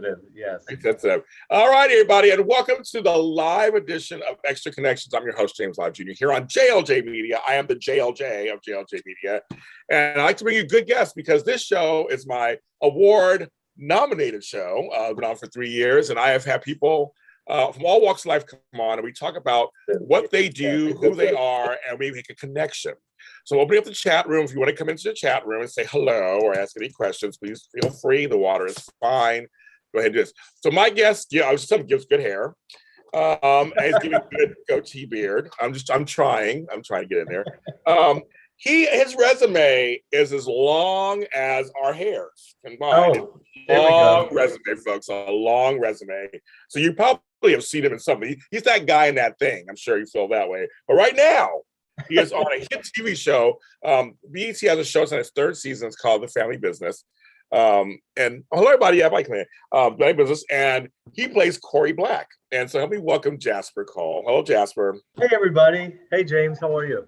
sensitive. Yes. Very sensitive. All right, everybody, and welcome to the live edition of Extra Connections. I'm your host, James Lott Jr. here on JLJ Media. I am the JLJ of JLJ Media, and I like to bring you good guests because this show is my award-nominated show. I've been on for 3 years, and I have had people from all walks of life come on, and we talk about what they do, who they are, and we make a connection. So opening up the chat room. If you want to come into the chat room and say hello or ask any questions, please feel free. The water is fine. Go ahead and do this. So my guest, I was telling gives good hair. And he's giving good goatee beard. I'm trying to get in there. His resume is as long as our hairs combined. Oh, long resume, folks. A long resume. So you probably have seen him in something. He's that guy in that thing. I'm sure you feel that way. But right now, he is on a hit TV show. BET has a show. It's on its 3rd season. It's called The Family Business. And hello, everybody. Yeah, Mike Man. Family Business. And he plays Cory Black. And so help me welcome Jasper Cole. Hello, Jasper. Hey, everybody. Hey, James. How are you?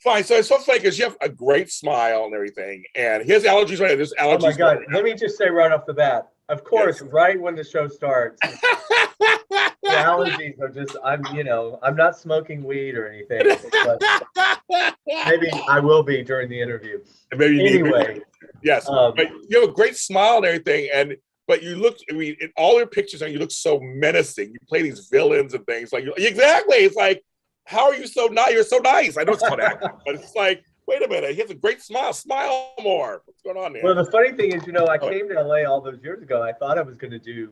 Fine. So it's so funny because you have a great smile and everything. And his allergies right now. There's allergies. Oh, my God. Let me just say right off the bat. Of course, yes. Right when the show starts. The allergies are just, I'm not smoking weed or anything. But maybe I will be during the interview. Anyway. Yes. But you have a great smile and everything. But you look, in all your pictures, you look so menacing. You play these villains and things. Exactly. It's like, how are you so nice? You're so nice. I know it's called acting, but it's like, wait a minute. He has a great smile. Smile more. What's going on there? Well, the funny thing is, I came to LA all those years ago. I thought I was going to do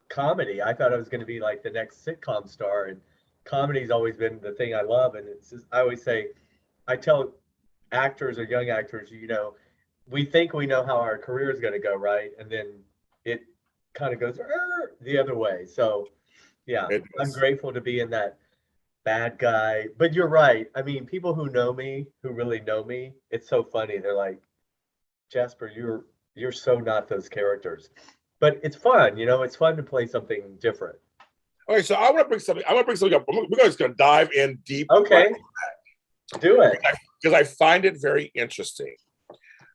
comedy. I thought I was going to be like the next sitcom star, and comedy's always been the thing I love. And it's just, I always say, I tell actors or young actors, we think we know how our career is going to go, right? And then it kind of goes the other way. So, yeah, I'm grateful to be in that bad guy. But you're right. I mean, people who know me, who really know me, it's so funny. They're like, Jasper, you're so not those characters. But it's fun, it's fun to play something different. Okay, so I want to bring something up. We're just going to dive in deep. Okay. Do it. Because I find it very interesting.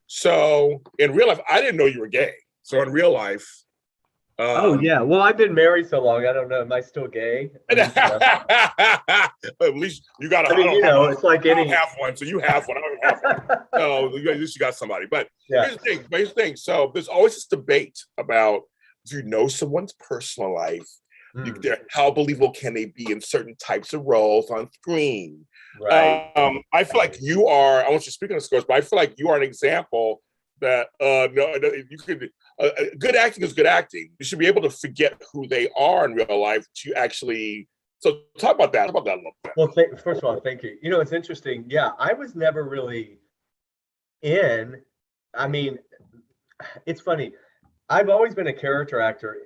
So in real life, I didn't know you were gay. So in real life. Oh, yeah. Well, I've been married so long. I don't know. Am I still gay? At least you got it's like I don't have one. So you have one. I don't have one. So at least you got somebody. But here's the thing. So there's always this debate about if you know someone's personal life, how believable can they be in certain types of roles on screen? Right. I feel like you are, I want you to speak on this, course, but I feel like you are an example that you could good acting is good acting. You should be able to forget who they are in real life to actually. So talk about that. Talk about that a little bit. Well, first of all, thank you. It's interesting. Yeah, I was never really in. I mean, it's funny. I've always been a character actor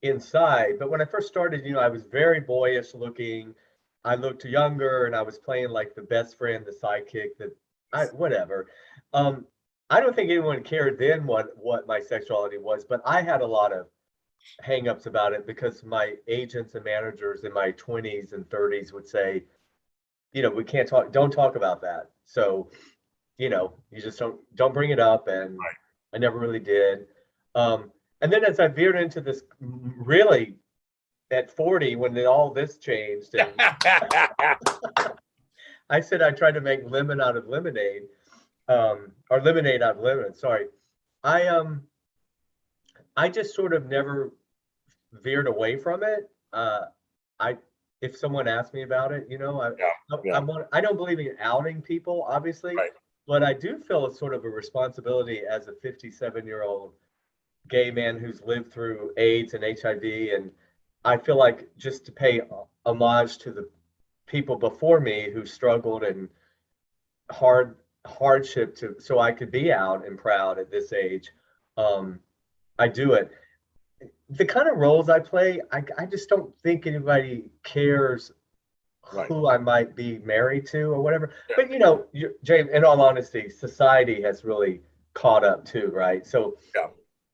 inside, but when I first started, I was very boyish looking. I looked younger, and I was playing like the best friend, the sidekick, whatever. I don't think anyone cared then what my sexuality was, but I had a lot of hang-ups about it because my agents and managers in my 20s and 30s would say, we can't don't talk about that. So, you just don't bring it up. And right. I never really did. And then as I veered into this really at 40, when all this changed, and I said I tried to make lemon out of lemonade. Or lemonade out of lemon. Sorry, I just sort of never veered away from it. If someone asked me about it, I don't believe in outing people, obviously, right. But I do feel a sort of a responsibility as a 57-year-old gay man who's lived through AIDS and HIV, and I feel like just to pay homage to the people before me who struggled and hardship so I could be out and proud at this age. I do it. The kind of roles I play, I just don't think anybody cares who I might be married to or whatever. But James, in all honesty, society has really caught up too, right? So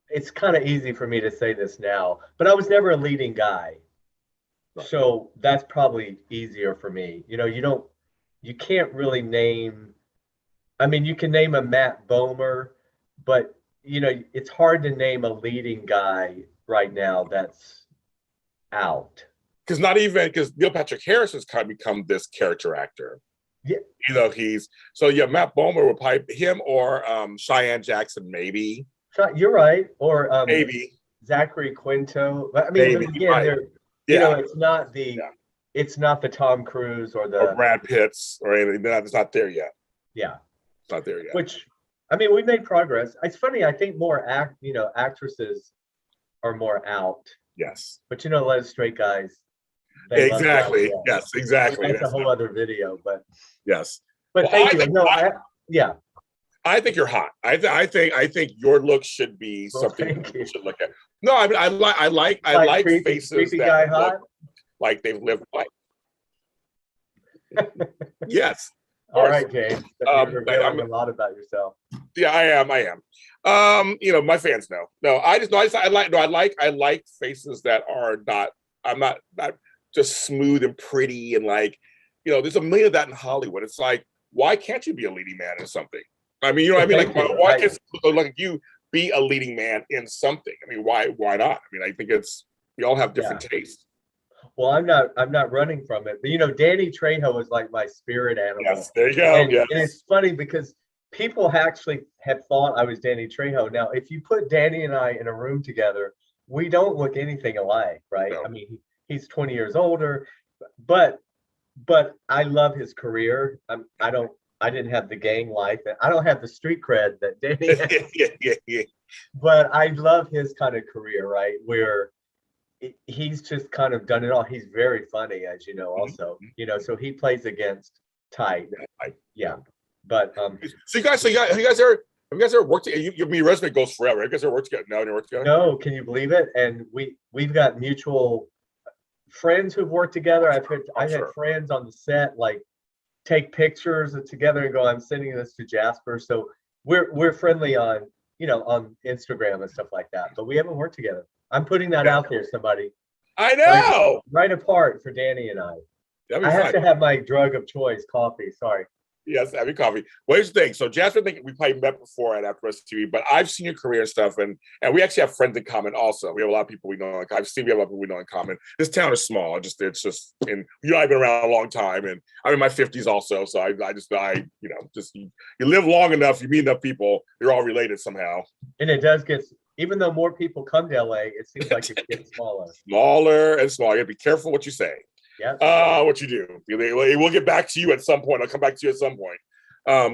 it's kind of easy for me to say this now, but I was never a leading guy. Right. So that's probably easier for me. You can't really name. I mean, you can name a Matt Bomer, but it's hard to name a leading guy right now that's out. Because not even because Neil Patrick Harris has kind of become this character actor. Yeah. He's so yeah. Matt Bomer would probably him or Cheyenne Jackson maybe. You're right. Or Maybe Zachary Quinto. But I mean, maybe but again, they're yeah. it's not the Tom Cruise or or Brad Pitts or anything. It's not there yet. Yeah, it's not there yet. Which I mean, we made progress. It's funny. I think more actresses are more out. Yes, but a lot of straight guys. Exactly. Yes, exactly. That's a whole other video, but yes. But well, thank you. Yeah. I think you're hot. I think your look should be something you should look at. No, I mean I like faces creepy that guy hot. Like they've lived life. Yes. All right, James. You're revealing a lot about yourself. Yeah, I am. My fans know. No, I like faces that are not. I'm not just smooth and pretty and there's a million of that in Hollywood. It's like, why can't you be a leading man in something? I mean, what I mean? Like, why can't you be a leading man in something? I mean, why not? I mean, I think we all have different tastes. Well, I'm not running from it. But Danny Trejo is like my spirit animal. Yes, there you go. And it's funny because people actually have thought I was Danny Trejo. Now, if you put Danny and I in a room together, we don't look anything alike, right? No. I mean, he's 20 years older, but I love his career. I didn't have the gang life, and I don't have the street cred that Danny has. yeah. But I love his kind of career, right? Where he's just kind of done it all. He's very funny, as you know, also. So he plays against type. Yeah. But so you guys ever worked together? Your resume goes forever. You guys ever worked together? No, you worked together? No, can you believe it? And we've got mutual friends who've worked together. I've had friends on the set take pictures together and go, I'm sending this to Jasper. So we're friendly on on Instagram and stuff like that, but we haven't worked together. I'm putting that out there, somebody. I know. Right apart for Danny and I. I have to have my drug of choice, coffee. Sorry. Yes, having coffee. Well, here's the thing. So Jasper, I think we probably met before at After Us TV, but I've seen your career and stuff, and we actually have friends in common also. We have a lot of people we know. We have a lot of people we know in common. This town is small. It's just, and I've been around a long time, and I'm in my 50s also. So you live long enough, you meet enough people, you're all related somehow. And it does get, even though more people come to LA, it seems like it gets smaller. Smaller and smaller. You gotta be careful what you say. Yeah. What you do. We'll get back to you at some point. I'll come back to you at some point.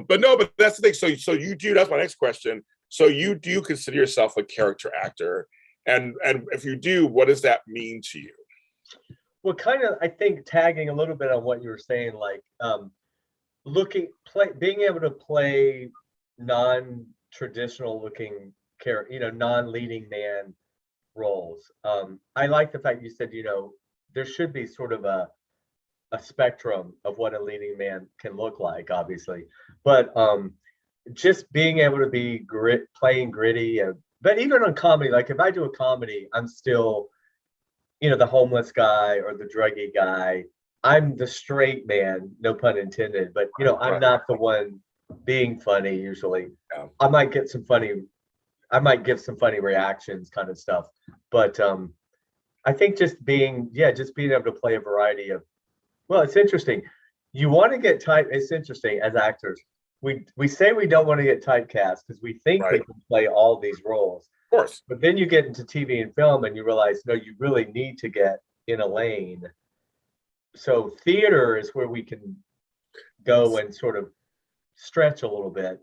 But that's the thing. So you do, that's my next question. So you do consider yourself a character actor. And if you do, what does that mean to you? Well, kind of, I think tagging a little bit on what you were saying, being able to play non-traditional looking character, non-leading man roles. I like the fact you said, there should be sort of a spectrum of what a leading man can look like, obviously, but just being able to be playing gritty, but even on comedy, like if I do a comedy, I'm still, the homeless guy or the druggy guy. I'm the straight man, no pun intended, but I'm not the one being funny usually. Yeah. I might give some funny reactions kind of stuff, but I think just being able to play a variety of, well, it's interesting. You want to get type. It's interesting as actors. We say we don't want to get typecast because we think we can play all these roles. Of course. But then you get into TV and film and you realize, no, you really need to get in a lane. So theater is where we can go and sort of stretch a little bit.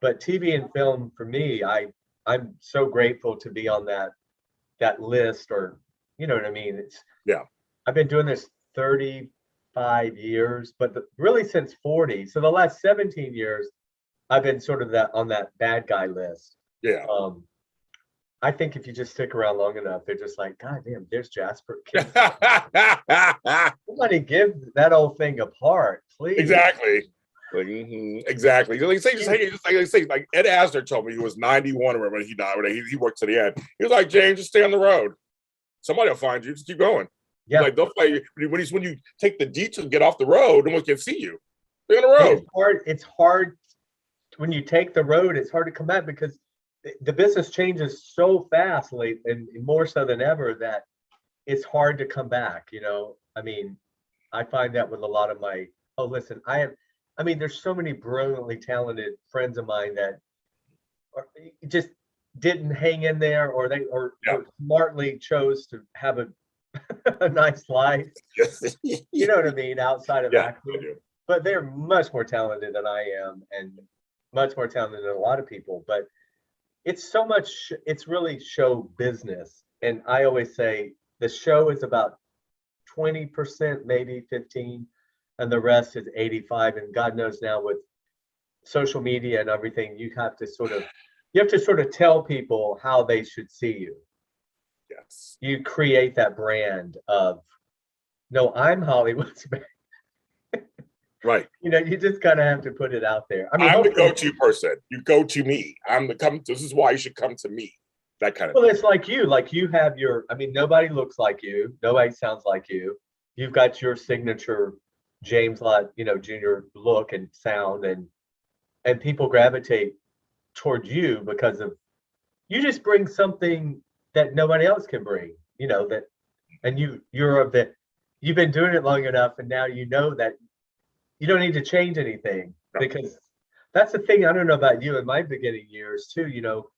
But TV and film, for me, I'm so grateful to be on that list, or you know what I mean? I've been doing this 35 years, but really since 40. So the last 17 years, I've been sort of on that bad guy list. Yeah. I think if you just stick around long enough, they're just like, God damn, there's Jasper. Somebody give that old thing apart, please. Exactly. Exactly. Like Ed Asner told me he was 91 when he died. When he worked to the end. He was like, James, just stay on the road. Somebody will find you. Just keep going. Yeah. Like they'll play you when you take the detour to get off the road, no one can see you. Stay on the road. It's hard when you take the road. It's hard to come back because the business changes so fast lately, and more so than ever, that it's hard to come back, you know. I mean, I find that with a lot of my, oh, listen, I mean, there's so many brilliantly talented friends of mine that just didn't hang in there, or Yeah. or smartly chose to have a, a nice life, Yes. you know what I mean, outside of Yeah, I acting. do. But they're much more talented than I am, and much more talented than a lot of people. But it's so much, it's really show business. And I always say the show is about 20%, maybe 15, and the rest is 85. And God knows now with social media and everything, you have to sort of tell people how they should see you. Yes. You create that brand of, no, I'm Hollywood's man. Right. You know, you just kind of have to put it out there. I mean, I'm the hopefully, go-to person. You go to me. This is why you should come to me. That kind of well, thing. it's like you have your, I mean, nobody looks like you, nobody sounds like you. You've got your signature James Lott, you know, Jr. look and sound, and people gravitate toward you because of, you just bring something that nobody else can bring, you know, that, and you're of the, you've been doing it long enough, and now you know that you don't need to change anything, No. because that's the thing. I don't know about you, in my beginning years too, you know,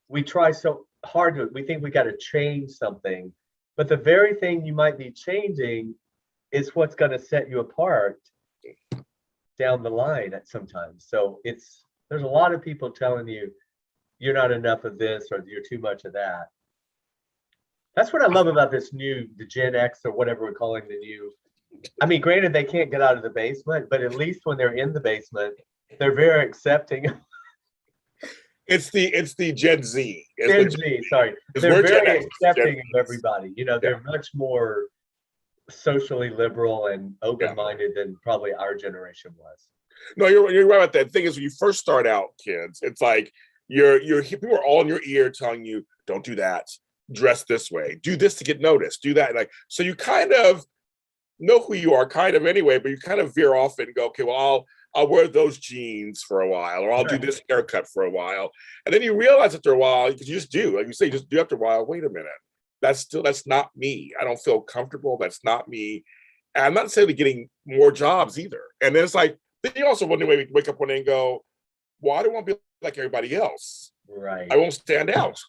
we try so hard to, we think we got to change something, but the very thing you might be changing is what's going to set you apart down the line at sometimes. So there's a lot of people telling you you're not enough of this, or you're too much of that. That's what I love about the Gen X, or whatever we're calling the new. I mean, granted, they can't get out of the basement, but at least when they're in the basement, they're very accepting. It's the Gen Z. Gen Z, sorry. They're very accepting of everybody. You know, they're much more socially liberal and open-minded than probably our generation was. No, you're right about that. The thing is, when you first start out, kids, it's like people are all in your ear telling you, don't do that, dress this way, do this to get noticed, do that. Like, so you kind of know who you are kind of anyway, but you kind of veer off and go, okay, well, I'll wear those jeans for a while, or I'll do this haircut for a while. And then you realize after a while, because you just do, like you say, you just do after a while, wait a minute, that's not me. I don't feel comfortable. That's not me. And I'm not necessarily getting more jobs either. And then it's like, then you also wake up one day and go, well, I don't want to be like everybody else. Right. I won't stand out.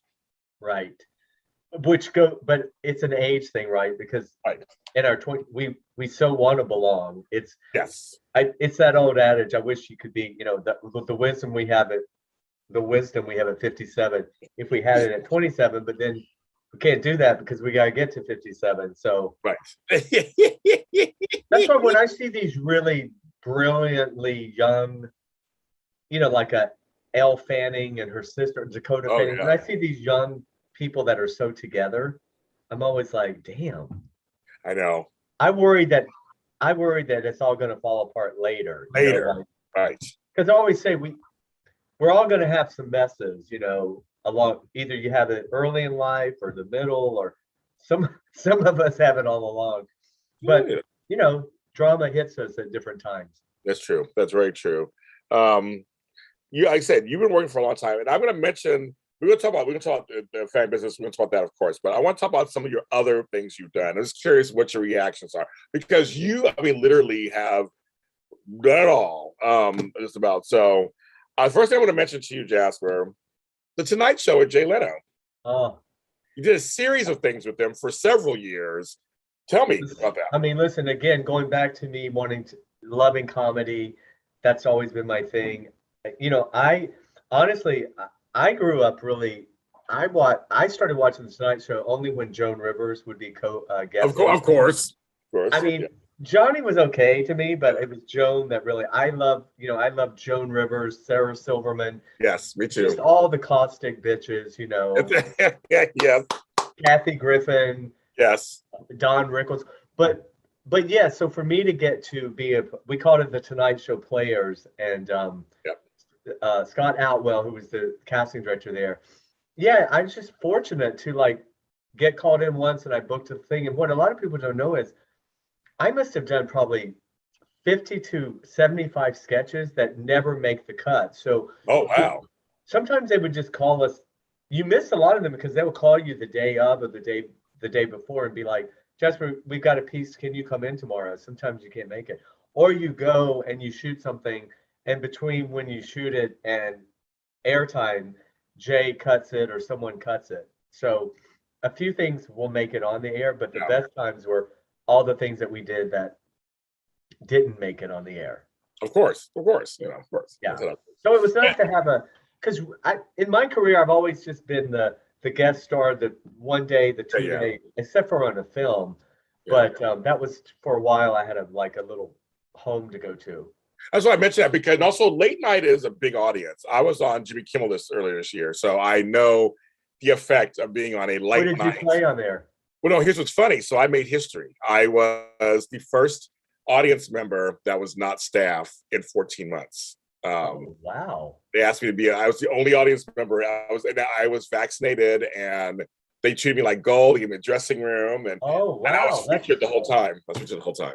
Right. But it's an age thing, right? Because in our 20s, we so want to belong. It's that old adage. I wish you could be, you know, the wisdom we have at 57. If we had it at 27, but then we can't do that because we got to get to 57. So that's why when I see these really brilliantly young, you know, like Elle Fanning and her sister Dakota Fanning, when I see these young people that are so together, I'm always like, damn. I know. I worry that it's all going to fall apart later. Right. Because I always say we're all going to have some messes, you know, along, either you have it early in life or the middle, or some of us have it all along. But you know, drama hits us at different times. That's true. That's very true. Like I said, you've been working for a long time, and I'm going to mention. We're going to talk about the fan business. We're going to talk about that, of course. But I want to talk about some of your other things you've done. I'm just curious what your reactions are, because you, I mean, literally have done it all, just about. So, first thing I want to mention to you, Jasper, The Tonight Show with Jay Leno. Oh, you did a series of things with them for several years. Tell me about that. I mean, listen, again, going back to me loving comedy, that's always been my thing. You know, I honestly grew up really. I started watching The Tonight Show only when Joan Rivers would be guest. Of course. I mean, Johnny was okay to me, but it was Joan that really I love Joan Rivers, Sarah Silverman. Yes, me too. Just all the caustic bitches, you know. Yes. Kathy Griffin. Yes. Don Rickles. But yeah, so for me to get to we called it the Tonight Show Players, and Scott Outwell, who was the casting director there. Yeah, I was just fortunate to like get called in once, and I booked a thing. And what a lot of people don't know is I must have done probably 50 to 75 sketches that never make the cut. So oh wow. sometimes they would just call us. You miss a lot of them because they will call you the day of or the day before and be like, Jasper, we've got a piece. Can you come in tomorrow? Sometimes you can't make it. Or you go and you shoot something, and between when you shoot it and airtime, Jay cuts it or someone cuts it. So a few things will make it on the air, but the Yeah. best times were all the things that we did that didn't make it on the air. Of course, of course, of course. Yeah. So it was nice to have because in my career, I've always just been the guest star, the one day, the 2 day, except for on a film. Yeah. But that was for a while. I had a little home to go to. That's why I mentioned that, because also late night is a big audience. I was on Jimmy Kimmel earlier this year, so I know the effect of being on a late night. What did you play on there? Well, no, here's what's funny. So I made history. I was the first audience member that was not staff in 14 months. Oh, wow. They asked me to be, I was the only audience member. I was vaccinated, and they treated me like gold in the dressing room. And, oh, wow. And I was featured the whole time. I was featured the whole time.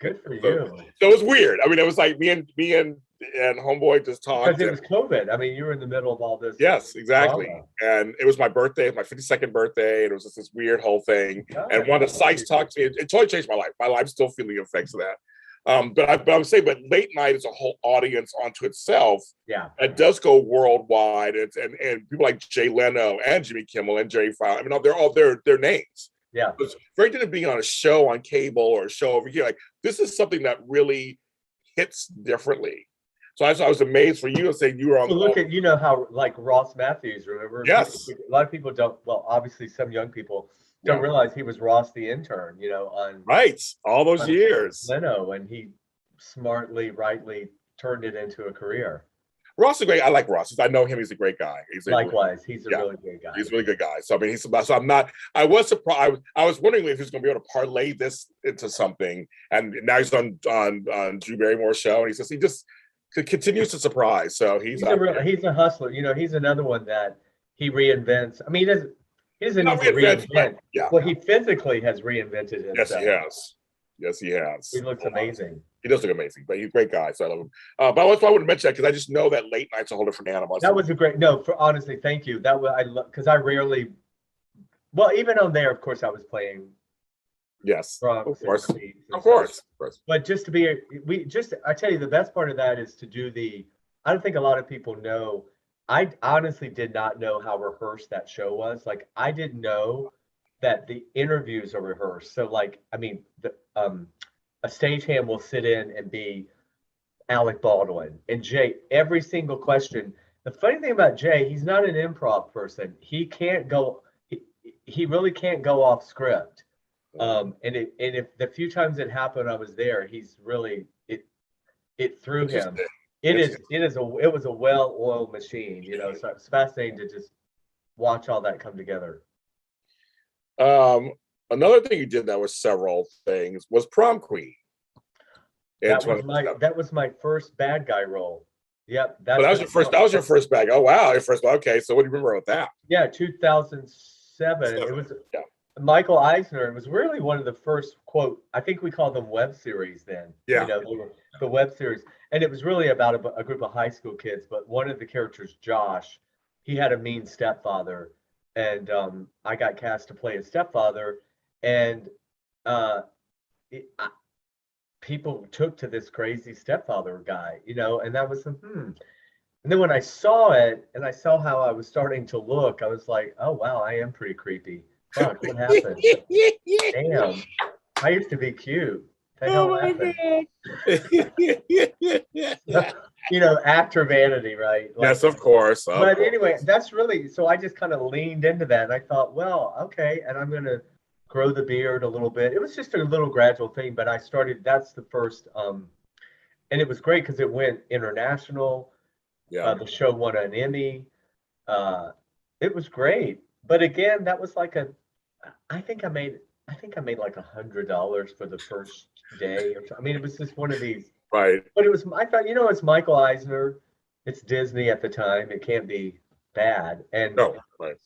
Good for you. So it was weird. I mean, it was like me and homeboy just talked. Because it was COVID. I mean, you were in the middle of all this. Yes, exactly. Drama. And it was my birthday, my 52nd birthday, and it was just this weird whole thing. Oh, and one of the sites talked to me. It totally changed my life. My life's still feeling the effects of that. But I'm saying, but late night is a whole audience onto itself. Yeah, it does go worldwide. And people like Jay Leno and Jimmy Kimmel and Jerry Fowler. I mean, they're all their names. Yeah, it's very different being on a show on cable or a show over here. Like, this is something that really hits differently. So I was amazed for you to say you were on. So look at how like Ross Matthews, remember? Yes. A lot of people don't. Well, obviously, some young people don't realize he was Ross the intern. On all those years. Leno, and he smartly, rightly turned it into a career. Ross is great. I like Ross. I know him. He's a great guy. He's a really great guy. He's a really good guy. So I mean, so I'm not. I was surprised. I was wondering if he was going to be able to parlay this into something. And now he's on Drew Barrymore's show, and he just continues to surprise. So he's a hustler. He's another one that he reinvents. I mean, he doesn't need to reinvent. Well, he physically has reinvented himself. Yes, he has. He looks amazing. He does look amazing, but he's a great guy, so I love him. But I wouldn't mention that because I just know that late night's a whole different animal. That was a great honestly, thank you. That was because I rarely. Well, even on there, of course, I was playing. Yes, of course. But just to be, I tell you, the best part of that is to do I don't think a lot of people know. I honestly did not know how rehearsed that show was. Like, I didn't know that the interviews are rehearsed. So, like, I mean, a stagehand will sit in and be Alec Baldwin and Jay. Every single question. The funny thing about Jay, he's not an improv person. He can't go. He really can't go off script. And if the few times it happened, I was there. He's really it threw him. It was a well-oiled machine. So it's fascinating to just watch all that come together. Another thing you did that was several things was Prom Queen. That was my first bad guy role. Yep. That was your first. That was your first bag. Oh wow, your first. Okay, so what do you remember about that? Yeah, 2007. It was Michael Eisner. It was really one of the first quote. I think we called them web series then. Yeah. They were the web series, and it was really about a group of high school kids. But one of the characters, Josh, he had a mean stepfather, and I got cast to play his stepfather, and people took to this crazy stepfather guy, and that was And then when I saw it and I saw how I was starting to look, I was like, oh wow, I am pretty creepy. Fuck, what happened? Damn, I used to be cute. The hell happened? Actor vanity, right? Yes, of course. But anyway, that's really, so I just kind of leaned into that, and I thought, well, okay, and I'm going to grow the beard a little bit. It was just a little gradual thing, but that's the first, and it was great because it went international. Yeah. The show won an Emmy. It was great. But again, that was like I think I made like $100 for the first day. I mean, it was just one of these. Right. But I thought, it's Michael Eisner. It's Disney at the time. It can't be bad. And no, right.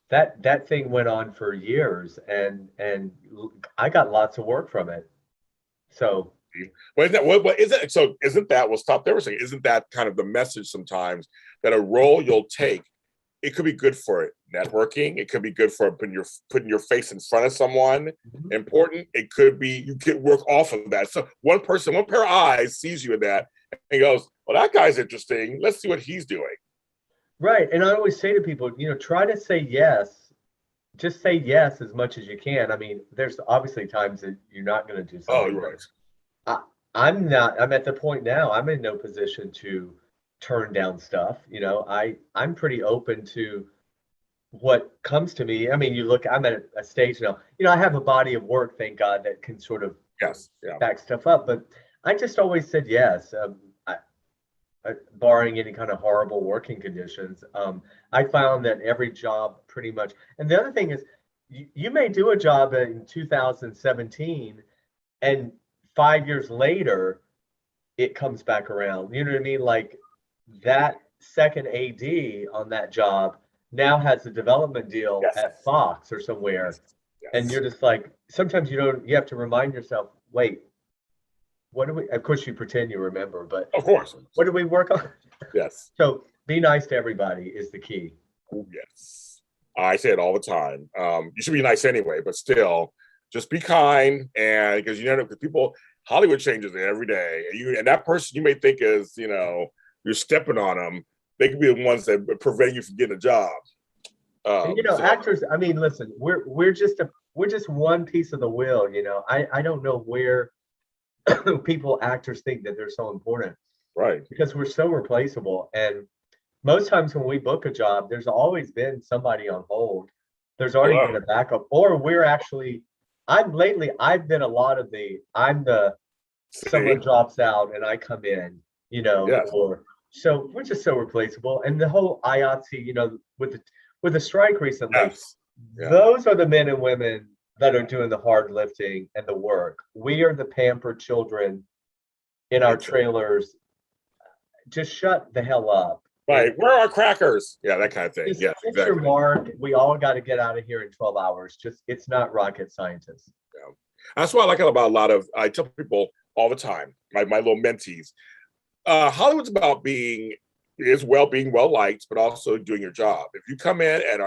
That thing went on for years, and I got lots of work from it. So Well, isn't that what is it? So isn't that, we'll stop there for a second. Isn't that kind of the message sometimes, that a role you'll take, it could be good for networking, it could be good for putting your face in front of someone important. It could be you get work off of that. So one pair of eyes sees you in that and goes, well, that guy's interesting. Let's see what he's doing. Right. And I always say to people, try to say yes. Just say yes as much as you can. I mean, there's obviously times that you're not going to do Oh, something. right. I'm at the point now, I'm in no position to turn down stuff. I'm pretty open to what comes to me. I mean, I'm at a stage now, I have a body of work, thank God, that can sort of Yes. Yeah. back stuff up. But I just always said yes, barring any kind of horrible working conditions. I found that every job pretty much, and the other thing is, you may do a job in 2017, and 5 years later, it comes back around. You know what I mean? Like that second AD on that job now has a development deal Yes. at Fox or somewhere. Yes. And you're just like, sometimes you have to remind yourself, wait, of course you pretend you remember, but Of course. what do we work on? Yes. So be nice to everybody is the key. Oh, yes. I say it all the time. You should be nice anyway, but still, just be kind. And because because Hollywood changes every day. And that person you may think is, you're stepping on them. They could be the ones that prevent you from getting a job. Actors, I mean, listen, we're just one piece of the wheel. I don't know where actors think that they're so important, right? Because we're so replaceable. And most times when we book a job, there's always been somebody on hold. There's already been a backup, or I've been a lot of someone drops out and I come in, yes. So we're just so replaceable. And the whole IATSE, with the strike recently, yes. Those are the men and women that are doing the hard lifting and the work. We are the pampered children in our trailers. Just shut the hell up. Right. Where are our crackers? Yeah, that kind of thing. Yeah, exactly. Your mark. We all got to get out of here in 12 hours. It's not rocket scientists. Yeah. That's what I like about I tell people all the time, my little mentees, Hollywood's about being well liked, but also doing your job. If you come in and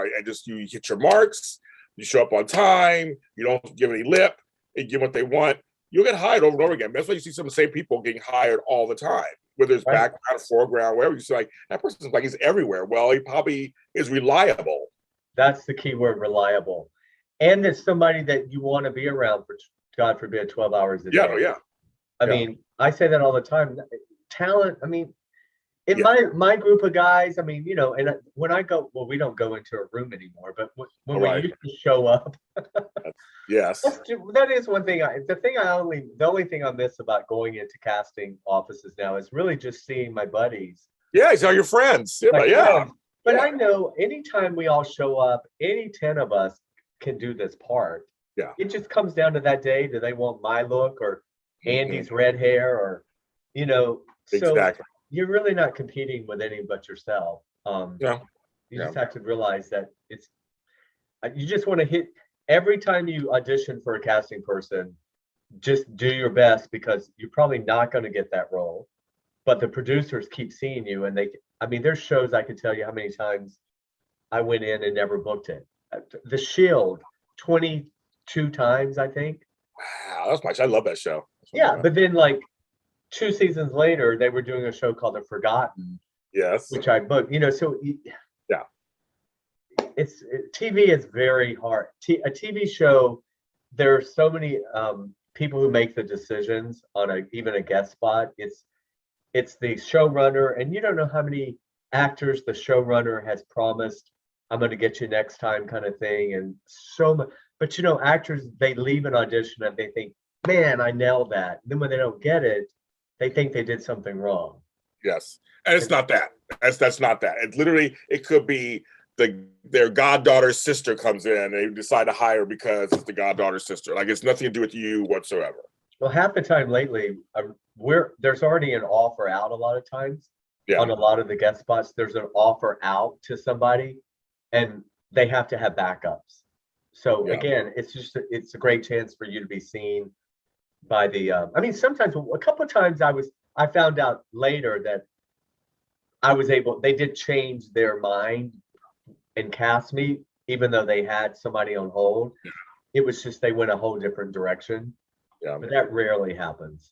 you hit your marks, you show up on time, you don't give any lip, and give what they want, you'll get hired over and over again. That's why you see some of the same people getting hired all the time, whether it's background, foreground, wherever. You see, like, that person's like, he's everywhere. Well, he probably is reliable. That's the key word, reliable. And it's somebody that you want to be around for, God forbid, 12 hours a day. Yeah. I mean, I say that all the time. Talent, I mean, in my group of guys, I mean, and when I go, well, we don't go into a room anymore, but when we used to show up, yes, that is one thing. The only thing I miss about going into casting offices now is really just seeing my buddies. Yeah, he's all your friends. Friends. But I know anytime we all show up, any 10 of us can do this part. Yeah, it just comes down to that day. Do they want my look or Andy's red hair, or exactly. So you're really not competing with any but yourself. You just have to realize that you just want to hit every time you audition for a casting person, just do your best, because you're probably not going to get that role, but the producers keep seeing you, and there's shows I could tell you how many times I went in and never booked it. The Shield, 22 times, I think. Wow, that's much. I love that show. Yeah, but then like 2 seasons later, they were doing a show called The Forgotten. Yes. Which I booked, so yeah. TV is very hard. A TV show, there are so many people who make the decisions on even a guest spot. It's the showrunner, and you don't know how many actors the showrunner has promised, I'm going to get you next time, kind of thing. And so much, but actors, they leave an audition and they think, man, I nailed that. And then when they don't get it, they think they did something wrong. Yes. And it's not that. That's not that. It could be their goddaughter's sister comes in and they decide to hire because it's the goddaughter's sister. Like, it's nothing to do with you whatsoever. Well, half the time lately, there's already an offer out a lot of times. On a lot of the guest spots, there's an offer out to somebody and they have to have backups. So again, it's a great chance for you to be seen. by the. I mean, sometimes a couple of times I found out later that I was able. They did change their mind and cast me, even though they had somebody on hold. It was just they went a whole different direction. Yeah. But that rarely happens.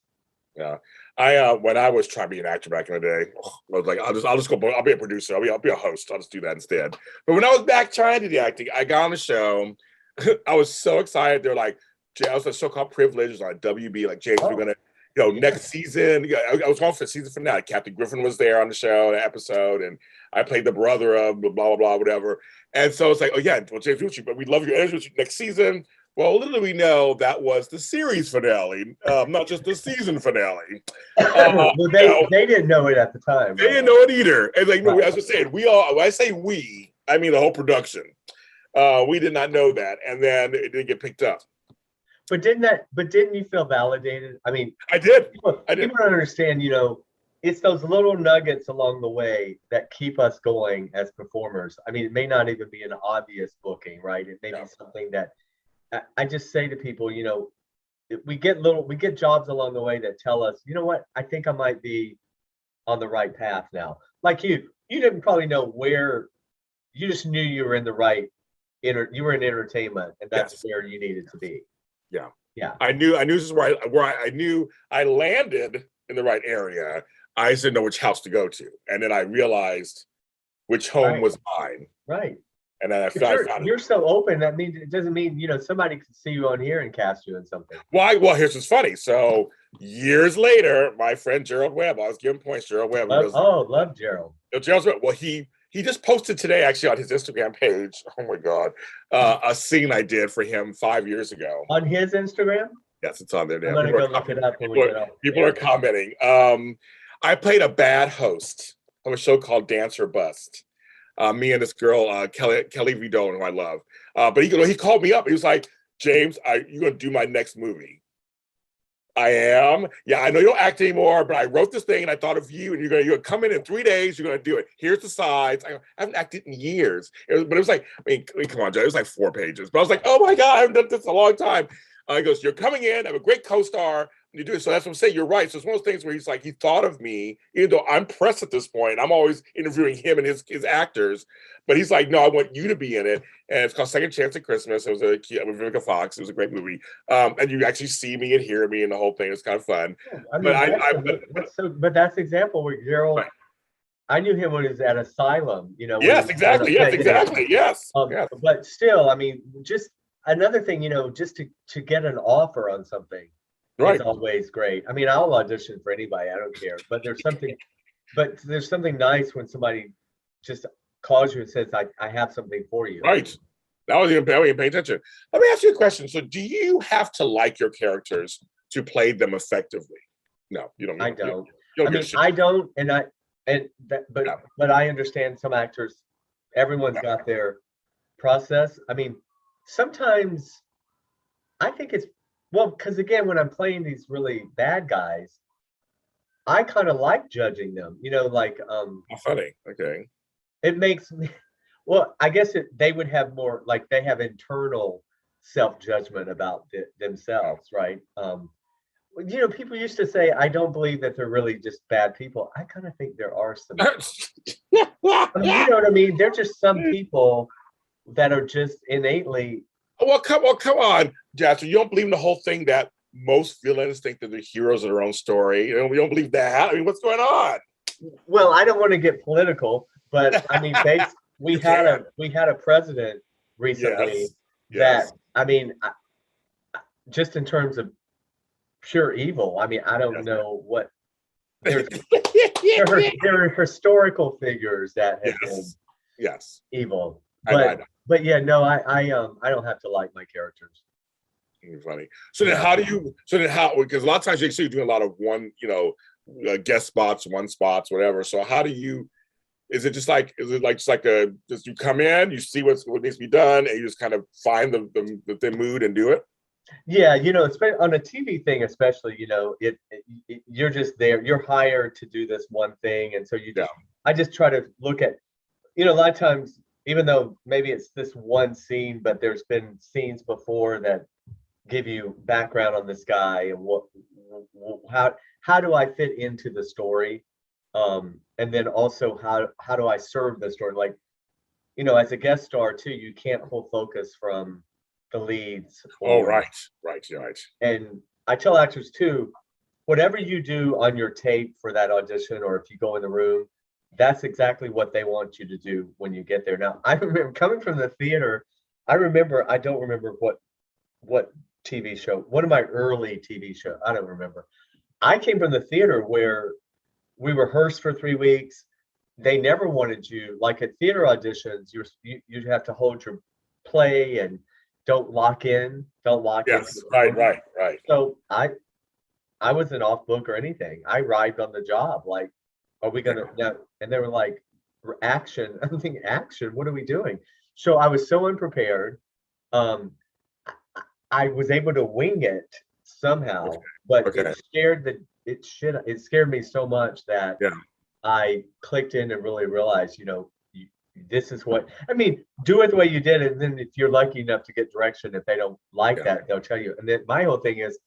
Yeah. I when I was trying to be an actor back in the day, I was like, I'll just go. I'll be a producer. I'll be a host. I'll just do that instead. But when I was back trying to do the acting, I got on the show. I was so excited. They're like, I was a show called Privilege on WB. Like, James, we're gonna, next season. I was going for the season finale. Captain Griffin was there on the show, the episode, and I played the brother of blah blah blah whatever. And so it's like, oh yeah, well, James Rucci, but we love your energy next season. Well, little do we know that was the series finale, not just the season finale. Well, they didn't know it at the time. They didn't know it either. And like, no, as I said, we all. When I say we, I mean the whole production. We did not know that, and then it didn't get picked up. But didn't you feel validated? I mean, I did. People don't understand. It's those little nuggets along the way that keep us going as performers. I mean, it may not even be an obvious booking, right? It may be something that I just say to people, we get jobs along the way that tell us, you know what, I think I might be on the right path now. Like you didn't probably know where, you just knew you were in the right, you were in entertainment, and that's where you needed to be. Yeah. Yeah. I knew this is where I knew I landed in the right area. I just didn't know which house to go to. And then I realized which home was mine. Right. And then I found you're so open. That means it doesn't mean somebody can see you on here and cast you in something. Well, here's what's funny. So years later, my friend Gerald Webb, I was giving points. Gerald Webb. Love Gerald. Gerald's well, he just posted today actually on his Instagram page. Oh my God, a scene I did for him 5 years ago on his Instagram. Yes, it's on there now. I'm gonna go look it up when we get off. People are commenting. I played a bad host of a show called Dance or Bust. Me and this girl, Kelly Vidal, who I love. But he called me up. He was like, James, you're going to do my next movie. I am. Yeah, I know you don't act anymore, but I wrote this thing and I thought of you, and you're going to come in 3 days. You're going to do it. Here's the sides. I haven't acted in years. But it was like, I mean, come on, Joe. It was like 4 pages. But I was like, oh my God, I haven't done this in a long time. He goes, you're coming in. I have a great co-star. You do it. So that's what I'm saying. You're right. So it's one of those things where he's like, he thought of me, even though I'm press at this point. I'm always interviewing him and his actors. But he's like, no, I want you to be in it. And it's called Second Chance at Christmas. It was with Vivica Fox. It was a great movie. And you actually see me and hear me and the whole thing. It's kind of fun. But that's an example where Gerald, right. I knew him when he was at Asylum, Yes, exactly. Yes, exactly. Yes. Yes. But still, I mean, just another thing, just to get an offer on something. Right. It's always great. I mean, I'll audition for anybody. I don't care. But there's something nice when somebody just calls you and says, I have something for you. Right. That was even paying attention. Let me ask you a question. So do you have to like your characters to play them effectively? No, you don't. I don't. I don't. But I understand some actors, everyone's got their process. I mean, sometimes I think it's, well, because again, when I'm playing these really bad guys, I kind of like judging them, funny. Okay. It makes me, well, I guess they would have more, like they have internal self-judgment about themselves, right? People used to say, I don't believe that they're really just bad people. I kind of think there are some, you know what I mean? They're just some people that are just innately. Well, come on, Jasper. You don't believe in the whole thing that most villains think that they're heroes of their own story. We don't believe that. I mean, what's going on? Well, I don't want to get political, but I mean, we had a president recently that, I mean, just in terms of pure evil. I mean, I don't know what. There are historical figures that have been evil. But yeah, no, I don't have to like my characters. Funny. So then because a lot of times you see you doing a lot of one, guest spots, one spots, whatever. So how do you, is it just you come in, you see what needs to be done, and you just kind of find the mood and do it? Yeah, on a TV thing, especially, you're just there, you're hired to do this one thing. And so I just try to look at, a lot of times, even though maybe it's this one scene, but there's been scenes before that give you background on this guy and how do I fit into the story, and then also how do I serve the story, like, you know, as a guest star too, you can't pull focus from the leads. Oh, right. And I tell actors too, whatever you do on your tape for that audition, or if you go in the room, that's exactly what they want you to do when you get there. Now, I remember coming from the theater. I don't remember what TV show, one of my early TV shows. I don't remember. I came from the theater where we rehearsed for 3 weeks. They never wanted you, like at theater auditions, you have to hold your play and don't lock in. Yes, right. So I wasn't off book or anything. I arrived on the job. Like, are we gonna? Yeah. And they were like, action. I'm thinking, action. What are we doing? So I was so unprepared. Um, I was able to wing it somehow, but it scared me so much that I clicked in and really realized, you know, this is what I mean. Do it the way you did, and then if you're lucky enough to get direction, if they don't like that, they'll tell you. And then my whole thing is,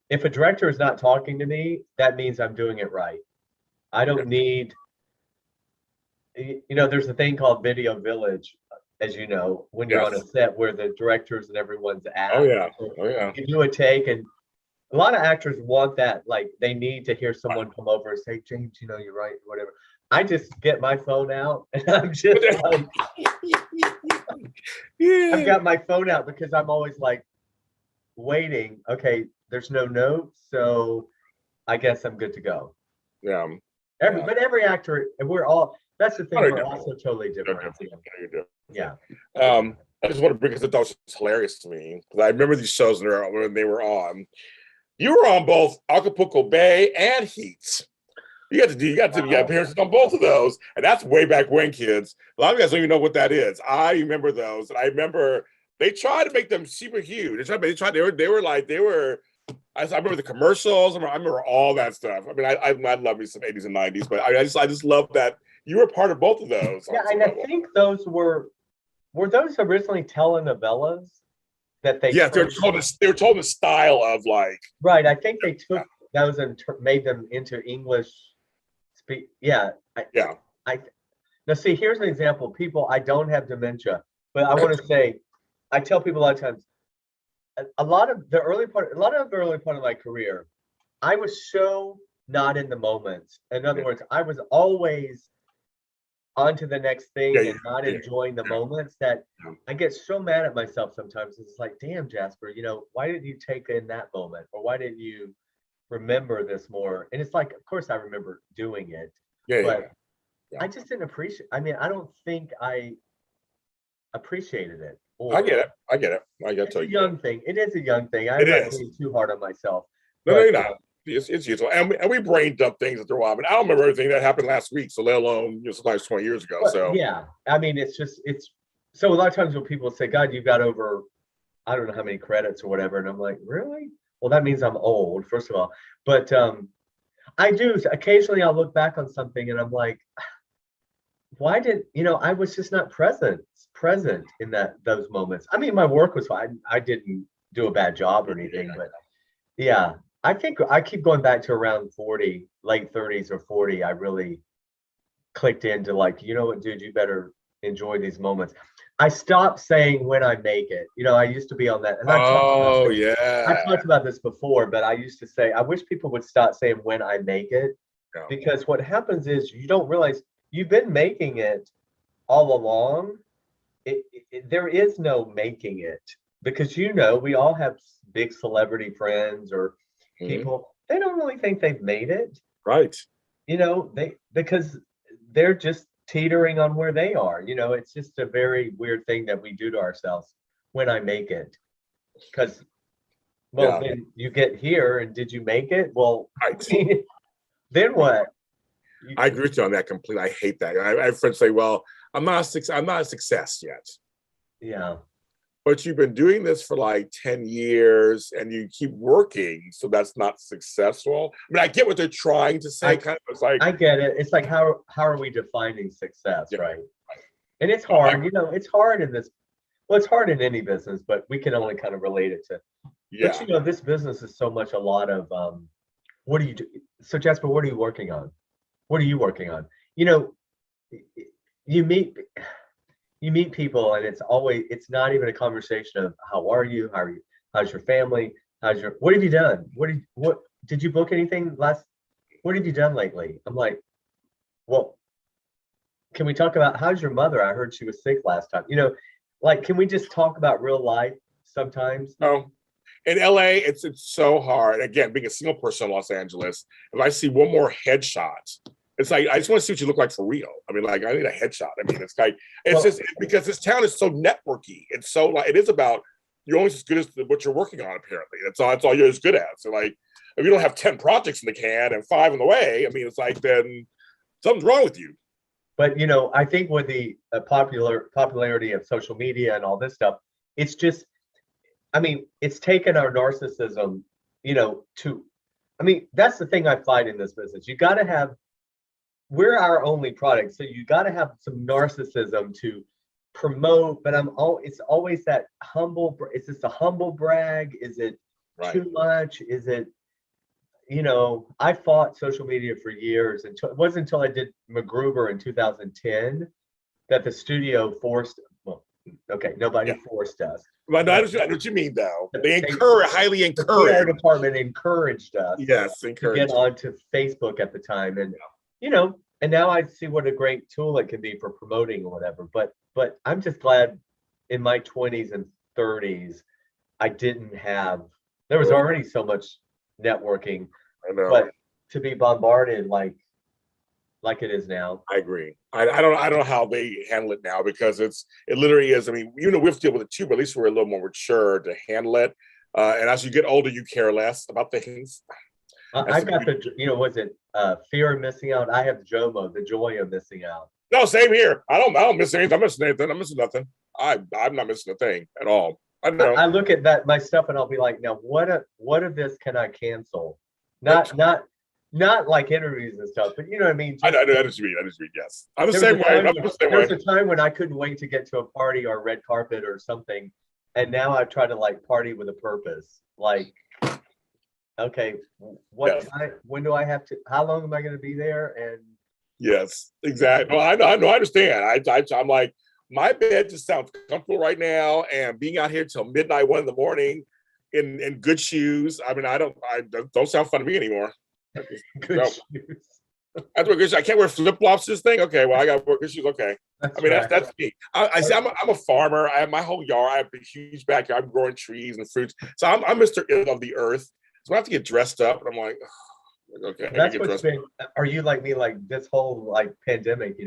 if a director is not talking to me, that means I'm doing it right. I don't need, you know, there's a thing called Video Village, as you know, when you're on a set where the directors and everyone's at. Oh yeah. You do a take, and a lot of actors want that. Like, they need to hear someone come over and say, James, you know, you're right, whatever. I just get my phone out and I'm just like, I've got my phone out because I'm always like waiting. Okay, there's no notes, so I guess I'm good to go. Yeah. But every actor, and we're all, that's the thing, we're also totally different. Yeah. I just want to bring this up. That was hilarious to me because I remember these shows when they were on. You were on both Acapulco Bay and Heat. You got appearances on both of those, and that's way back when, kids. A lot of you guys don't even know what that is. I remember those, and I remember they tried to make them super huge. They were. I remember the commercials. I remember all that stuff. I mean, I love me some 80s and 90s, but I just love that you were part of both of those. Yeah, and I think those were those originally telenovelas that they. Yeah, they were told the style of like. Right, I think they took those and made them into English. Yeah. Now see, here's an example. People, I don't have dementia, but I want to say, I tell people a lot of times, a lot of the early part of my career, I was so not in the moment. In other words, I was always on to the next thing and not enjoying the moments that I get so mad at myself sometimes. It's like, damn, Jasper, you know, why didn't you take in that moment? Or why didn't you remember this more? And it's like, of course I remember doing it, but I just didn't appreciate. I mean, I don't think I appreciated it. I get it. It's a young thing. It is a young thing. I'm not being too hard on myself. No, you're not. It's useful, and we brain dump things after a while. I mean, I don't remember everything that happened last week, so let alone sometimes 20 years ago. So yeah, I mean, it's so a lot of times when people say, "God, you've got over, I don't know how many credits or whatever," and I'm like, really? Well, that means I'm old, first of all. But I do occasionally. I'll look back on something and I'm like, why did I was just not present in those moments. I mean, my work was fine. I didn't do a bad job or anything, but yeah. I think I keep going back to around 40, late 30s or 40. I really clicked into like, you know what, dude, you better enjoy these moments. I stopped saying when I make it. I used to be on that. And I've talked about this before, but I used to say, I wish people would stop saying when I make it, because what happens is you don't realize you've been making it all along. There is no making it, because we all have big celebrity friends or people, they don't really think they've made it, right? Because they're just teetering on where they are. It's just a very weird thing that we do to ourselves when I make it, because then you get here and did you make it? Well, right. Then what? I agree with you on that completely. I hate that. I have friends say, well, I'm not a success yet. Yeah. But you've been doing this for like 10 years and you keep working, so that's not successful. I mean, I get what they're trying to say. It's like, I get it. It's like, how are we defining success, right? And it's hard. It's hard in this. Well, it's hard in any business, but we can only kind of relate it to But Yeah. this business is so much a lot of what do you do? So Jasper, what are you working on? What are you working on? You know, you meet people and it's not even a conversation of how are you? How's your family? What have you done? What did you book anything what have you done lately? I'm like, well, can we talk about how's your mother? I heard she was sick last time. Like, can we just talk about real life sometimes? Oh, in LA, it's so hard. Again, being a single person in Los Angeles, if I see one more headshot, it's like I just want to see what you look like for real. I mean, like I need a headshot. I mean, just because this town is so networky. It's so like it is about you're only as good as what you're working on. Apparently, that's all you're as good at. So like, if you don't have 10 projects in the can and 5 in the way, I mean, it's like then something's wrong with you. But I think with the popularity of social media and all this stuff, it's just, I mean, it's taken our narcissism, that's the thing I find in this business. You got to have, we're our only product, so you got to have some narcissism to promote. But it's always that humble. Is this a humble brag? Is it too much? Is it? I fought social media for years until it wasn't until I did MacGruber in 2010 that the studio forced. Well, okay, nobody forced us. But I understand what you mean, though. They highly encourage. The PR department encouraged us. Yes, to get onto Facebook at the time, and and now I see what a great tool it can be for promoting or whatever. But I'm just glad in my 20s and 30s I didn't have. There was already so much networking, I know. But to be bombarded like it is now. I agree. I don't know how they handle it now because it literally is. I mean, we have to deal with it too, but at least we're a little more mature to handle it. And as you get older, you care less about things. I got was it fear of missing out? I have JOMO, the joy of missing out. No, same here. I don't miss anything. I'm missing anything. I'm missing nothing. I'm not missing a thing at all. I know. I look at my stuff and I'll be like, now what of this can I cancel? Not like interviews and stuff, but you know what I mean. I just read. Yes, I'm the same way. There was a time when I couldn't wait to get to a party or a red carpet or something, and now I try to like party with a purpose. Like, okay, when do I have to? How long am I going to be there? And yes, exactly. Well, I know. I understand. I'm like, my bed just sounds comfortable right now, and being out here till midnight, 1 a.m. in good shoes. I mean, I don't sound fun to me anymore. Good shoes. That's what good shoes. I can't wear flip flops. This thing. Okay, well, I got to wear good shoes. Okay. That's me. I say I'm a farmer. I have my whole yard. I have a huge backyard. I'm growing trees and fruits. So I'm Mr. of the earth. So I have to get dressed up, and I'm like, okay. That's what's been. Are you like me? Like this whole like pandemic,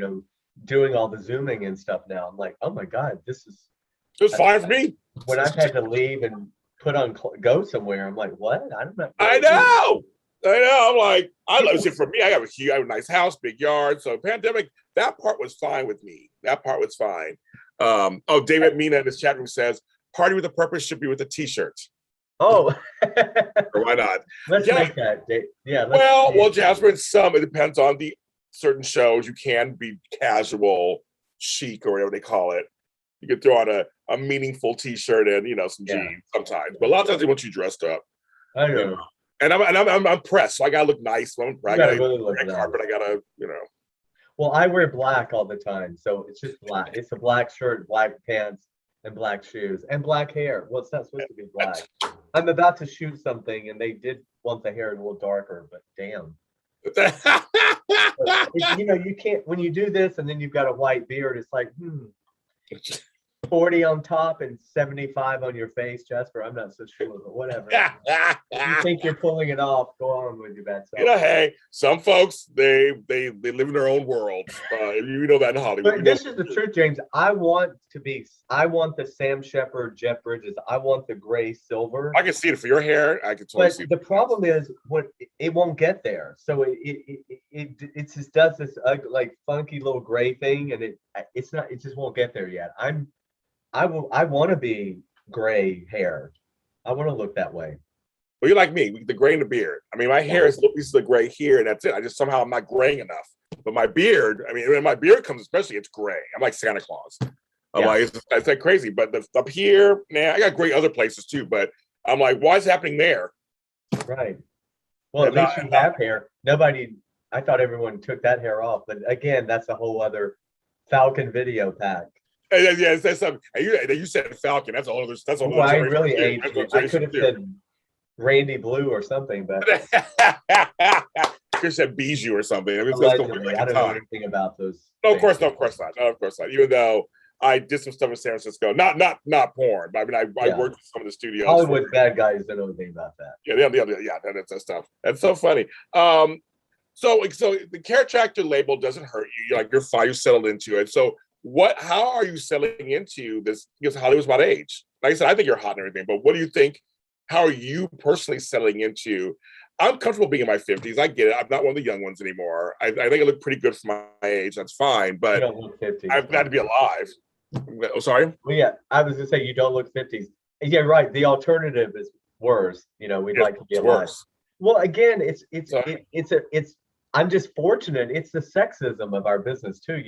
doing all the Zooming and stuff now. I'm like, oh my God, this is. It's fine for me. When I've had to leave and put on go somewhere, I'm like, what? I know. I'm like, I love it. For me, I have a nice house, big yard. So pandemic, that part was fine with me. That part was fine. David Mina in his chat room says, party with a purpose should be with a t-shirt. Oh. Why not? Let's make that. Yeah. Well, Jasper, in some, it depends on the certain shows. You can be casual, chic, or whatever they call it. You can throw on a meaningful t-shirt and, some jeans sometimes. But a lot of times they want you dressed up. I know. And I'm pressed, so I gotta look nice. I gotta really look red nice. Carpet. I gotta, Well, I wear black all the time, so it's just black. It's a black shirt, black pants, and black shoes, and black hair. Well, it's not supposed to be black. I'm about to shoot something, and they did want the hair a little darker, but damn. You can't when you do this, and then you've got a white beard. It's like 40 on top and 75 on your face, Jasper. I'm not so sure, but whatever. You think you're pulling it off? Go on with your bad self. Hey, some folks they live in their own world. You know that in Hollywood. But this is the truth, James. I want the Sam Shepard, Jeff Bridges. I want the gray silver. I can see it for your hair. I can totally see it. The problem is it won't get there. So it just does this like funky little gray thing, and it just won't get there yet. I want to be gray hair. I want to look that way. Well, you're like me, the gray in the beard. I mean, my hair is little pieces of gray here, and that's it. I'm not graying enough. But my beard, I mean, when my beard comes, especially, it's gray. I'm like Santa Claus. I'm like, it's like crazy. But up here, man, I got gray other places too. But I'm like, why is it happening there? Right. Well, at least you have hair. I thought everyone took that hair off, but again, that's a whole other Falcon video pack. Yeah, that's something. And you said Falcon. That's a whole other. That's a whole I other really aged it. I could have said Randy Blue or something, but could have said Bijou or something. I mean, allegedly, I don't know anything about those. No, of course not. No, of course not. Even though I did some stuff in San Francisco, not porn, but I mean, I worked with some of the studios. Hollywood bad guys don't know anything about that. Yeah, that's stuff. That's so funny. So the character actor label doesn't hurt you. You're like, you're fine. You settled into it. So how are you settling into this? Because Hollywood's about age. Like I said, I think you're hot and everything, but what do you think? How are you personally settling into? I'm comfortable being in my 50s. I get it. I'm not one of the young ones anymore. I think I look pretty good for my age. That's fine, but I've got to be alive. Oh, sorry? Well, yeah, I was gonna say you don't look 50s. Yeah, right. The alternative is worse. We'd like to be alive. Worse. Well, again, it's I'm just fortunate. It's the sexism of our business too.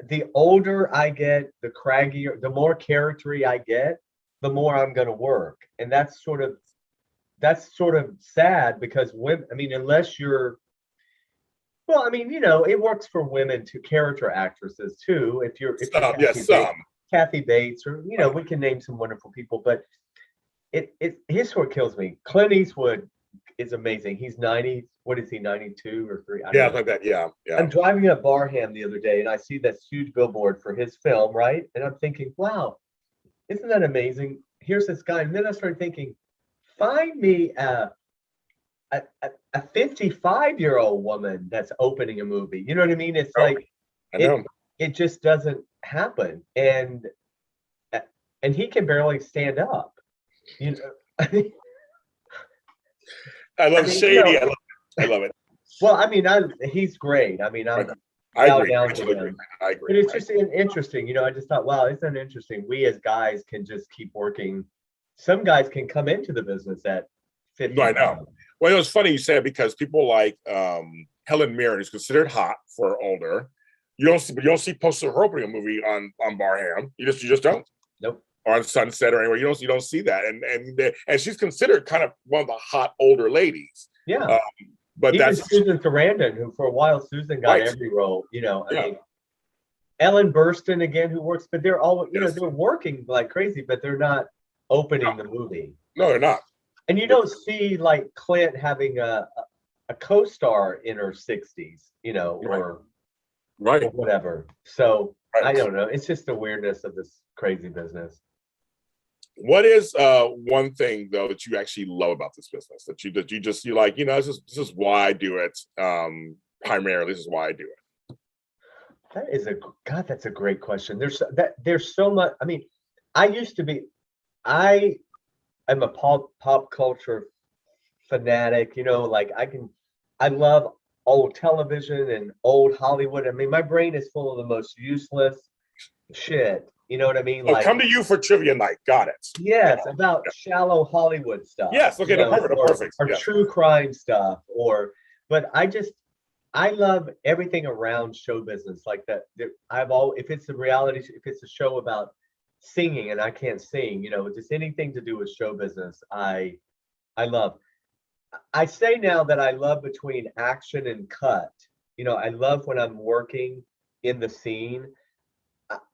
The older I get, the craggier, the more charactery I get, the more I'm gonna work. And that's sort of sad because women, I mean, unless you're it works for women to character actresses too. If you're Kathy Bates, or we can name some wonderful people, but here's what kills me. Clint Eastwood is amazing. He's 90. What is he, 92 or 3? Yeah, like that. Yeah. I'm driving up Barham the other day and I see this huge billboard for his film, right? And I'm thinking, wow, isn't that amazing? Here's this guy. And then I started thinking, find me a 55-year-old woman that's opening a movie. You know what I mean? It's like it just doesn't happen. And he can barely stand up. I love Shady. I love it. Well, I mean, he's great. I mean, I agree. I agree. But it's just interesting. I just thought, wow, isn't that interesting? We as guys can just keep working. Some guys can come into the business at 50. I know. Well, it was funny you said, because people like Helen Mirren is considered hot for older. You don't see posters of her opening a movie on Barham. You just don't. Nope. Or on Sunset or anywhere. You don't see that. And she's considered kind of one of the hot older ladies. Yeah. But even that's Susan Sarandon, who for a while Susan got every role. I mean, Ellen Burstyn again, who works, but they're all they're working like crazy, but they're not opening the movie. No, they're not. And you don't see like Clint having a co-star in her 60s, or whatever. So I don't know. It's just the weirdness of this crazy business. What is one thing though that you actually love about this business that you like? This is why I do it. Primarily, this is why I do it. That's a great question. There's so much. I mean, I am a pop culture fanatic. I love old television and old Hollywood. I mean, my brain is full of the most useless shit. You know what I mean? Come to you for trivia night. Got it. Yes, about shallow Hollywood stuff. Yes, okay, perfect. Or true crime stuff, but I love everything around show business like that. If it's a reality, if it's a show about singing and I can't sing, just anything to do with show business, I love. I say now that I love between action and cut. I love when I'm working in the scene.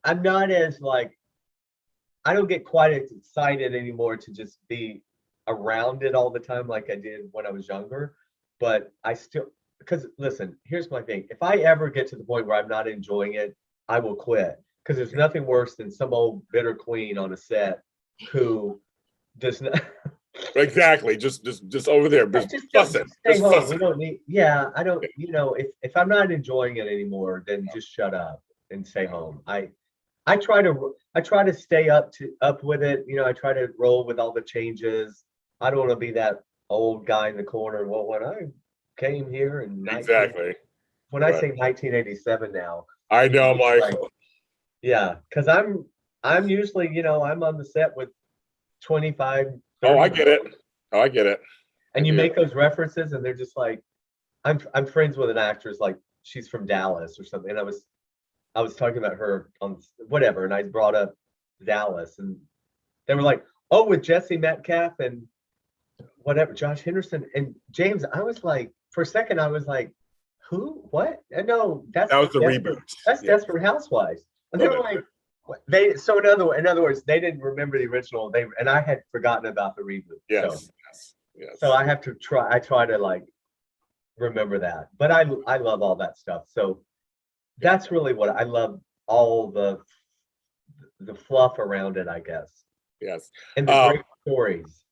I'm not as I don't get quite as excited anymore to just be around it all the time like I did when I was younger. But I still, because listen, here's my thing. If I ever get to the point where I'm not enjoying it, I will quit. Because there's nothing worse than some old bitter queen on a set who does not. Exactly. Just over there. Just stay home. We don't need. Yeah, I don't. If I'm not enjoying it anymore, then just shut up and stay home. I try to stay up with it. I try to roll with all the changes. I don't want to be that old guy in the corner. Well, when I came here and when I say 1987 now, I know, Mike. Yeah, because I'm usually I'm on the set with 25. I get it. And you make those references, and they're just like, I'm friends with an actress, like she's from Dallas or something. And I was talking about her on whatever, and I brought up Dallas, and they were like, Oh, with Jesse Metcalf and whatever, Josh Henderson and James. I was like, for a second, I was like, who? What? No, That was the reboot. That's Desperate Housewives. And they were like, what? So in other words, they didn't remember the original. And I had forgotten about the reboot. Yes. So I have to try. I try to like remember that. But I love all that stuff. So that's really what I love. All the fluff around it, I guess. Yes. And the great stories.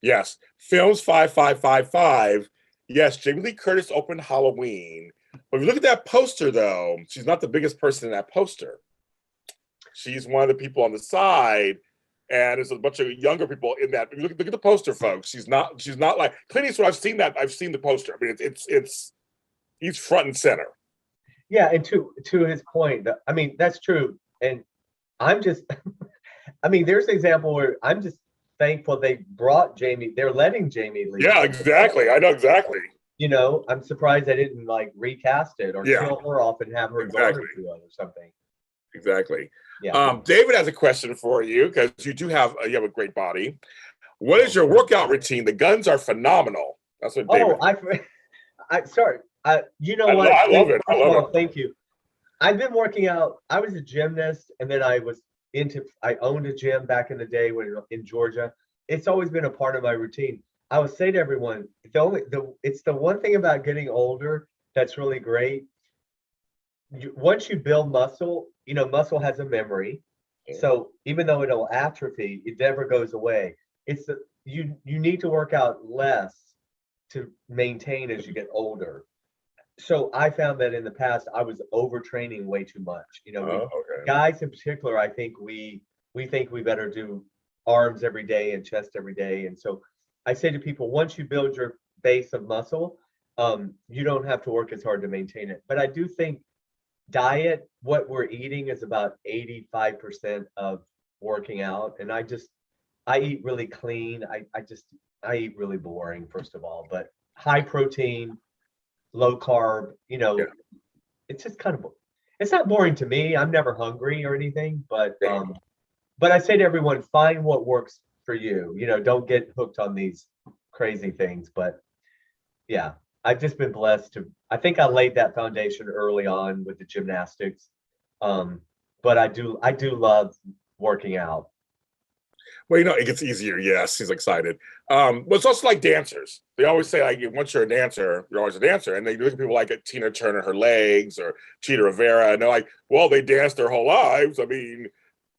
Yes. Films 5555. Yes, Jamie Lee Curtis opened Halloween. But if you look at that poster, though, she's not the biggest person in that poster. She's one of the people on the side, and there's a bunch of younger people in that. If you look at the poster, folks. She's not like Clint Eastwood. I've seen the poster. I mean, it's he's front and center. Yeah, and to his point, I mean, that's true. And I'm just, I mean, there's an example where I'm just thankful they brought Jamie. They're letting Jamie Lee. Yeah, exactly. I know exactly. You know, I'm surprised they didn't like recast it or kill her off and have her daughter do it or something. Exactly. Yeah. David has a question for you because you have a great body. What is your workout routine? The guns are phenomenal. That's what David. I sorry. You know what? I love it. Thank you. I've been working out. I was a gymnast, and then I owned a gym back in the day in Georgia. It's always been a part of my routine. I would say to everyone, it's the one thing about getting older that's really great. Once you build muscle, muscle has a memory. So even though it'll atrophy, it never goes away. You need to work out less to maintain as you get older. So I found that in the past I was overtraining way too much. Guys in particular, I think we think we better do arms every day and chest every day. And so I say to people, once you build your base of muscle, you don't have to work as hard to maintain it. But I do think diet, what we're eating is about 85% of working out. And I eat really clean. I eat really boring, first of all, but high protein, low carb, it's just kind of, it's not boring to me. I'm never hungry or anything, but I say to everyone, find what works for you. Don't get hooked on these crazy things. But yeah, I've just been blessed I think I laid that foundation early on with the gymnastics. But I do love working out. Well, it gets easier. Yes, he's excited. But it's also like dancers. They always say, like, once you're a dancer, you're always a dancer. And they look at people like Tina Turner, her legs, or Cheetah Rivera, and they're like, well, they danced their whole lives. I mean,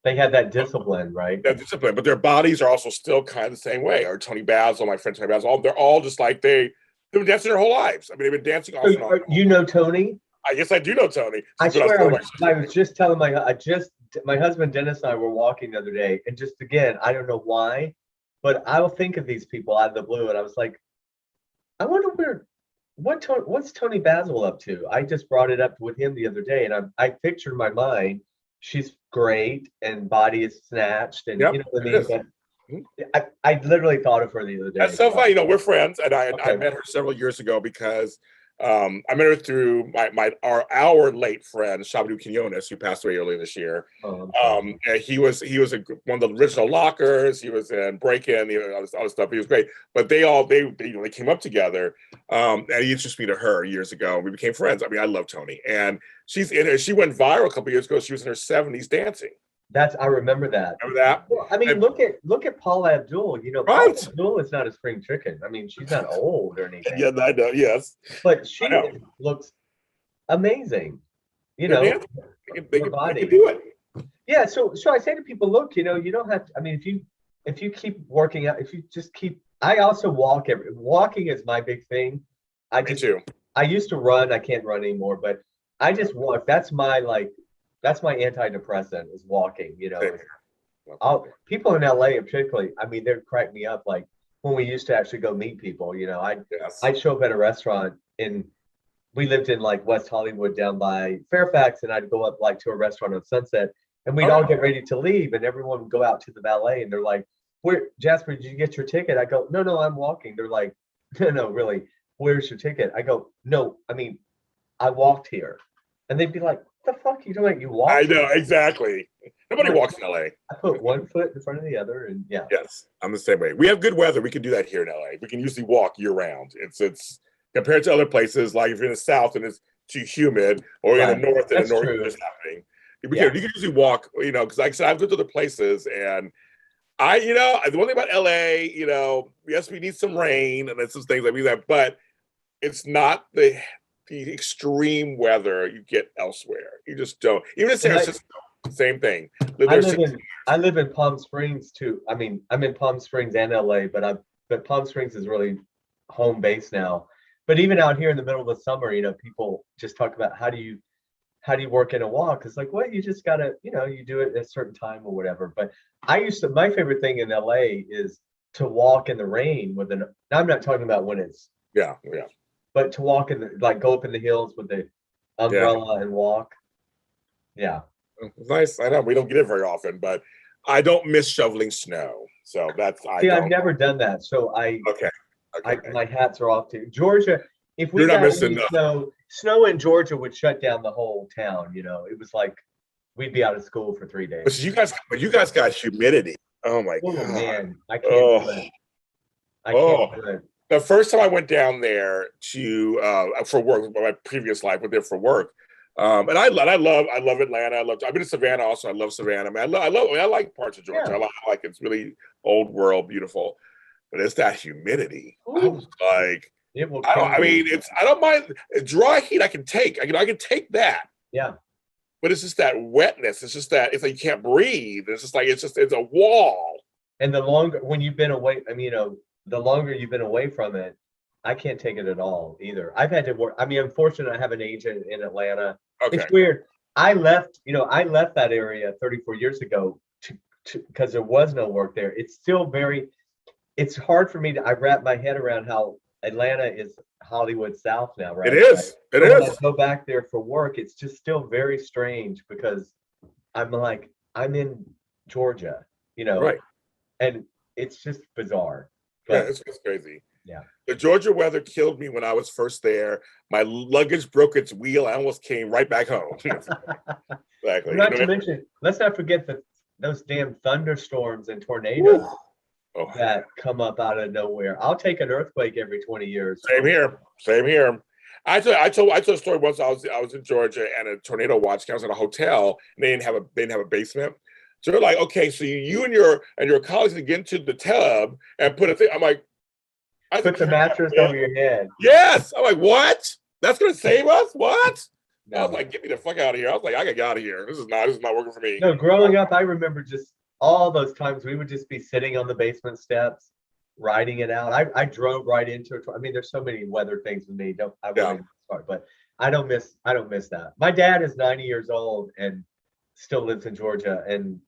they had that discipline, right? That discipline, but their bodies are also still kind of the same way. Or Tony Basil, my friend Tony Basil, they're all just like they've been dancing their whole lives. I mean, they've been dancing off and on. You know Tony? I guess I do know Tony. I swear, I was just telling my husband Dennis and I were walking the other day, and just again, I don't know why, but I will think of these people out of the blue, and I was like, I wonder what's Tony Basil up to? I just brought it up with him the other day, and I pictured in my mind, she's great and body is snatched, and you know what I mean. I literally thought of her the other day. That's so funny. We're friends, and I met her several years ago because I met her through our late friend Shabadu Quinones, who passed away earlier this year. And he was one of the original Lockers. He was in Break-In, all this stuff. He was great, but they came up together. And he introduced me to her years ago. We became friends. I mean, I love Tony, and she went viral a couple years ago. She was in her 70s dancing. I remember that. Remember that? Well, I mean, look at Paula Abdul. Paula Abdul is not a spring chicken. I mean, she's not old or anything. Yeah, I know. Yes, but she looks amazing. Her body. They can do it. Yeah. So I say to people, look, you don't have to. I mean, if you keep working out, if you just keep. I also walk. Walking is my big thing. Me too. I used to run. I can't run anymore, but I just walk. That's my antidepressant is walking, people in LA particularly, I mean, they'd crack me up. Like when we used to actually go meet people, I'd show up at a restaurant we lived in like West Hollywood down by Fairfax, and I'd go up like to a restaurant on Sunset, and we'd all get ready to leave, and everyone would go out to the valet, and they're like, Jasper, did you get your ticket? I go, no, I'm walking. They're like, no, really, where's your ticket? I go, no, I mean, I walked here. And they'd be like, the fuck you doing? You walk? I know, exactly. Nobody walks in LA. I put one foot in front of the other, and yeah. Yes, I'm the same way. We have good weather. We can do that here in LA. We can usually walk year round. It's compared to other places, like if you're in the South and it's too humid, or in the North and That's the North true. is happening. You can usually walk, because like I said, I've been to other places, and the one thing about LA, yes, we need some rain and some things like that, but it's not the extreme weather you get elsewhere. You just don't. Even in San Francisco, same thing. I live in Palm Springs too. I mean, I'm in Palm Springs and LA, but Palm Springs is really home base now. But even out here in the middle of the summer, people just talk about how do you work in a walk? It's like, well, you just gotta, you do it at a certain time or whatever. But my favorite thing in LA is to walk in the rain I'm not talking about when it's but to walk go up in the hills with the umbrella and walk. Yeah. It's nice. I know we don't get it very often, but I don't miss shoveling snow. So I've never done that. So my hats are off to Georgia. If we got any snow in Georgia would shut down the whole town. It was like we'd be out of school for 3 days. But you guys got humidity. Oh my God. Man, I can't do it. I can't do it. The first time I went down there for work, my previous life, went there for work. And I love Atlanta. I've been to Savannah also. I love Savannah. I mean, I like parts of Georgia. Yeah. I like it's really old world, beautiful. But it's that humidity. Ooh. I was like, I don't mind dry heat. I can take. I can take that. Yeah. But it's just that wetness. It's just that it's like you can't breathe. It's just like it's a wall. And the longer when you've been away, the longer you've been away from it, I can't take it at all either. I've had to work. I mean, I'm fortunate I have an agent in Atlanta. Okay. It's weird. I left that area 34 years ago because there was no work there. It's still it's hard for me I wrap my head around how Atlanta is Hollywood South now, right? It is. It is. When I go back there for work, it's just still very strange because I'm in Georgia, right? And it's just bizarre. But, it's crazy. Yeah. The Georgia weather killed me when I was first there. My luggage broke its wheel. I almost came right back home. Exactly. Not to mention, let's not forget those damn thunderstorms and tornadoes. That come up out of nowhere. I'll take an earthquake every 20 years. Same here. I told a story once. I was in Georgia and a tornado watched. I was in a hotel and they didn't have a basement. So they're like, okay, so you and your colleagues can get into the tub and put a thing. I'm like, put the mattress over your head. Yes. I'm like, what? That's gonna save us? What? No. I was like, get me the fuck out of here. I was like, I gotta get out of here. This is not working for me. No, growing up, I remember just all those times we would just be sitting on the basement steps, riding it out. I drove right into it. I mean, there's so many weather things with me. But I don't miss that. My dad is 90 years old and still lives in Georgia, and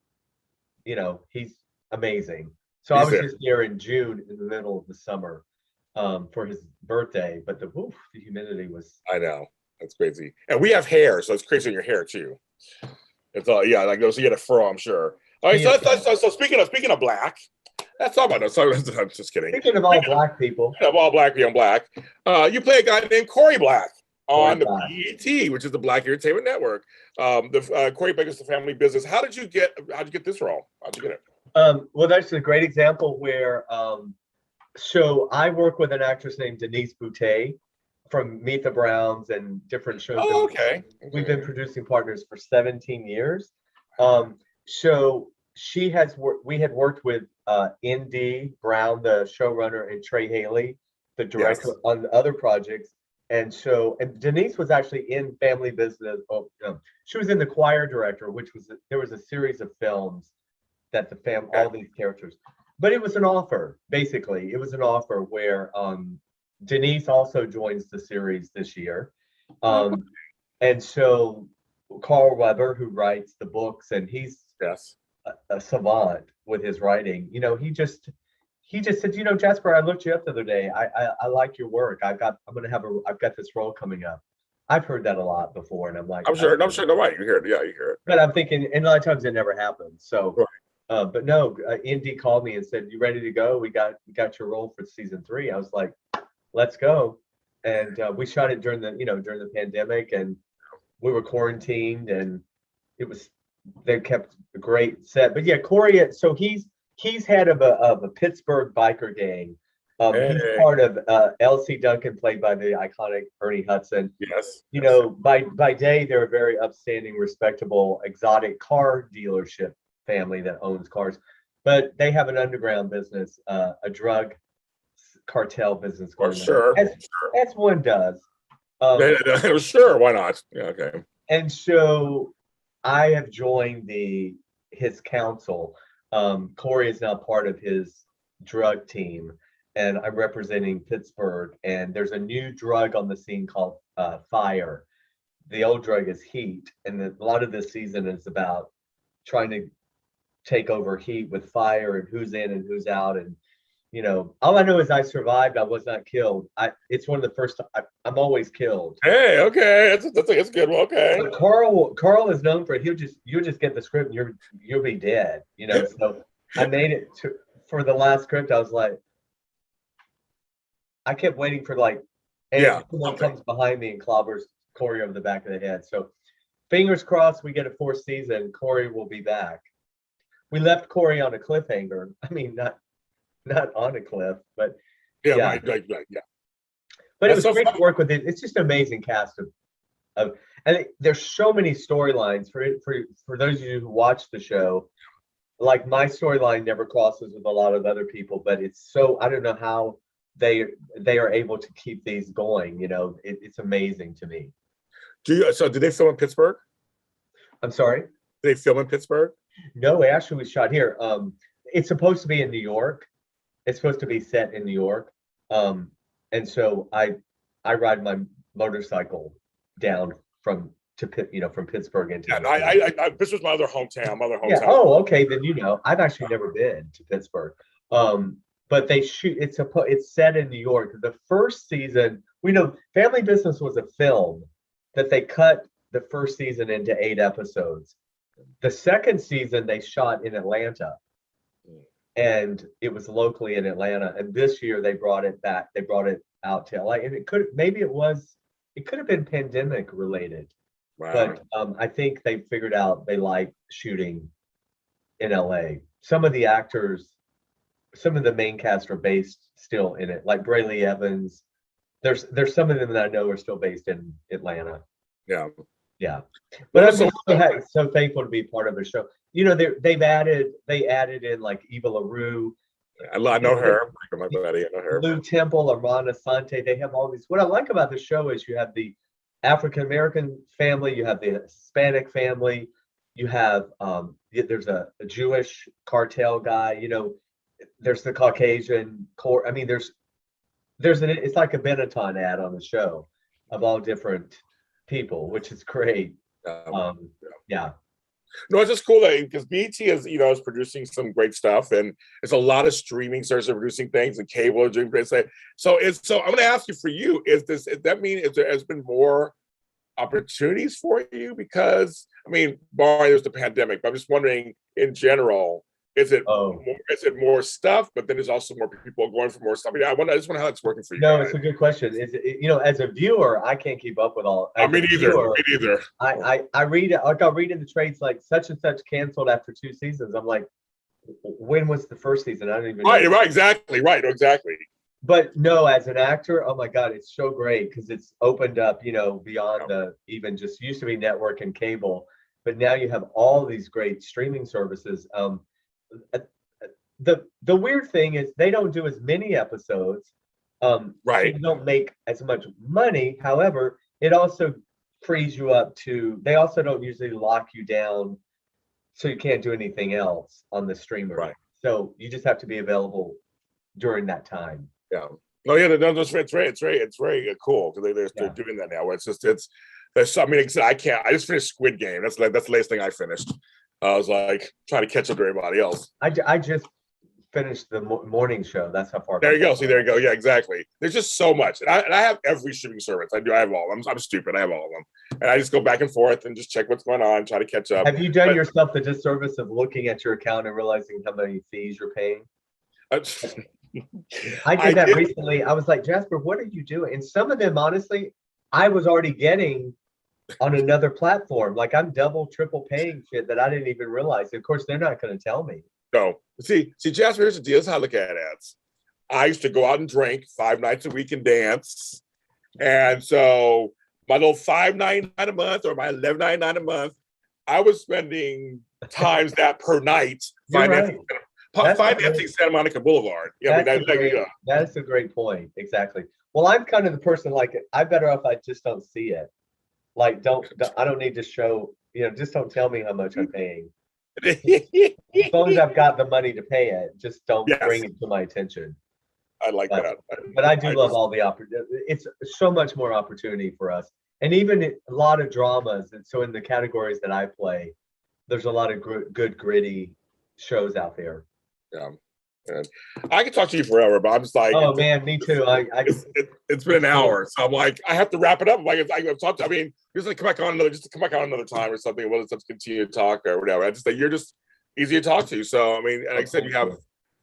he's amazing. So I was just there in June in the middle of the summer for his birthday, but the humidity was. I know, that's crazy. And we have hair, so it's crazy in your hair too. It's all like those you get a fro, I'm sure. All right, so speaking of black, that's all about us. I'm just kidding. Speaking of all black people, of all black being black, you play a guy named Cory Black on the BET, which is the Black Entertainment Network. Cory Black is the family business. How'd you get this role? How'd you get it? Well, that's a great example where so I work with an actress named Denise Boutte from Meet the Browns and different shows. Oh, okay. We've been producing partners for 17 years. So we had worked with Indy Brown, the showrunner, and Trey Haley, the director, on other projects. And Denise was actually in family business. She was in The Choir Director, there was a series of films that all these characters, but it was an offer. Basically, it was an offer where Denise also joins the series this year. And so Carl Weber, who writes the books, and he's a savant with his writing. He just said, Jasper, I looked you up the other day. I like your work. I've got this role coming up. I've heard that a lot before, and I'm like, I'm sure. No, right. You hear it. Yeah, you hear it. But I'm thinking, and a lot of times it never happens. So, but no, Indy called me and said, "You ready to go? We got your role for season 3." I was like, "Let's go!" And we shot it during the pandemic, and we were quarantined, and it was they kept a great set. But yeah, Cory. So he's head of a Pittsburgh biker gang. He's Hey, part of L.C. Duncan, played by the iconic Ernie Hudson. yes, You yes. know, by day they're a very upstanding, respectable, exotic car dealership family that owns cars, but they have an underground business, a drug cartel business Or going on, sure, as one does. sure. Um, Sure, why not? Yeah, okay. and so I have joined his council. Cory is now part of his drug team, and I'm representing Pittsburgh. And there's a new drug on the scene called fire. The old drug is heat, and a lot of this season is about trying to take over heat with fire and who's in and who's out. And all I know is I survived. I was not killed. It's one of the first. I'm always killed. Hey, okay, that's a good one. Okay. But Carl is known for it. You'll just get the script and you'll be dead. So I made it to for the last script. I was like, I kept waiting for Yeah. and someone comes behind me and clobbers Cory over the back of the head. So fingers crossed we get a fourth season. Cory will be back. We left Cory on a cliffhanger. I mean, not on a cliff, but Yeah, yeah. right, yeah. But it That's was so great fun. to work with it. It's just an amazing cast of and there's so many storylines for those of you who watch the show. Like my storyline never crosses with a lot of other people, but it's so I don't know how they are able to keep these going. It's amazing to me. So did they film in Pittsburgh? I'm sorry. Did they film in Pittsburgh? No, it actually was shot here. It's supposed to be in New York. It's supposed to be set in New York. And so I ride my motorcycle down from Pittsburgh into Yeah, the no, city. this was my other hometown. Yeah. Oh, okay. Then I've actually never been to Pittsburgh. But they shoot. It's set in New York. The first season, we know Family Business was a film that they cut the first season into 8 episodes. The second season they shot in Atlanta, and it was locally in Atlanta. And this year they brought it back. They brought it out to LA, and it could have been pandemic related. Wow. But I think they figured out they like shooting in LA. Some of the actors, some of the main cast are based still in it, like Brayley Evans. There's some of them that I know are still based in Atlanta. Yeah. Yeah, but I'm just so thankful to be part of the show. They added in like Eva LaRue. I know her. My buddy, I know her. Lou Temple, Armand Sante. They have all these. What I like about the show is you have the African American family, you have the Hispanic family, you have there's a Jewish cartel guy. There's the Caucasian core. I mean, it's like a Benetton ad on the show of all different people, which is great. Yeah. No, it's just cool that because BET is producing some great stuff, and it's a lot of streaming services are producing things, and cable are doing great stuff. So I'm going to ask you, for you, does that mean there has been more opportunities for you? Because I mean, barring there's the pandemic, but I'm just wondering in general, is it more stuff? But then there's also more people going for more stuff. I just wonder how it's working for you. No, it's a good question. As a viewer, I can't keep up with all. Me neither. I read it like I'll read in the trades like such and such canceled after 2 seasons. I'm like, when was the first season? I don't even know. Right, exactly. But no, as an actor, oh my God, it's so great because it's opened up, beyond the even just used to be network and cable, but now you have all these great streaming services. The weird thing is they don't do as many episodes. Right. So you don't make as much money. However, it also frees you up they also don't usually lock you down so you can't do anything else on the streamer. Right. So you just have to be available during that time. Yeah. No, yeah, it's very cool because they're doing that now. I can't. I just finished Squid Game. That's the latest thing I finished. I was like trying to catch up to everybody else. I just finished the morning show. That's how far. There you go. See, there you go. Yeah, exactly. There's just so much, and I have every streaming service. I have all of them. I'm stupid. I have all of them, and I just go back and forth and just check what's going on, try to catch up. Have you done yourself the disservice of looking at your account and realizing how many fees you're paying? I did that recently. I was like, Jasper, what are you doing? And some of them, honestly, I was already getting on another platform. Like I'm double, triple paying shit that I didn't even realize. Of course, they're not going to tell me. No, see, Jasper, here's the deal. This is how I look at ads. I used to go out and drink 5 nights a week and dance. And so my little $5.99 a month or my $11.99 a month, I was spending times that per night You're right. financing Santa Monica Boulevard. Yeah, I mean, that is a great point. Exactly. Well, I'm kind of the person like I'm better off I just don't see it. Like, I don't need to show, just don't tell me how much I'm paying. As long as I've got the money to pay it, just don't bring it to my attention. I like that. But I love all the opportunity. It's so much more opportunity for us. And even a lot of dramas. And so in the categories that I play, there's a lot of good, gritty shows out there. Yeah. And I could talk to you forever, but I'm just like, oh man, me too. It's been an hour, so I'm like, I have to wrap it up. Like, I've talked. I mean, just to come back on another time or something. We'll just continue to talk or whatever. I just think you're just easy to talk to so I mean, and like I said, you have a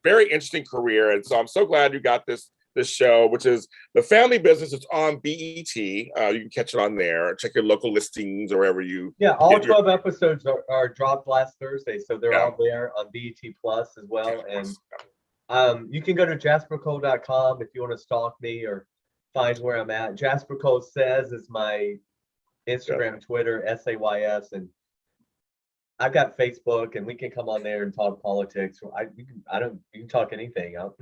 very interesting career, and so I'm so glad you got this show, which is The Family Business. It's on BET. You can catch it on there. Check your local listings or wherever you. Yeah, all 12 episodes are dropped last Thursday, so they're all there on BET Plus as well. And you can go to jaspercole.com if you want to stalk me or find where I'm at. Jasper Cole Says is my Instagram, Twitter, SAYS, and I've got Facebook, and we can come on there and talk politics. You can talk anything. I'm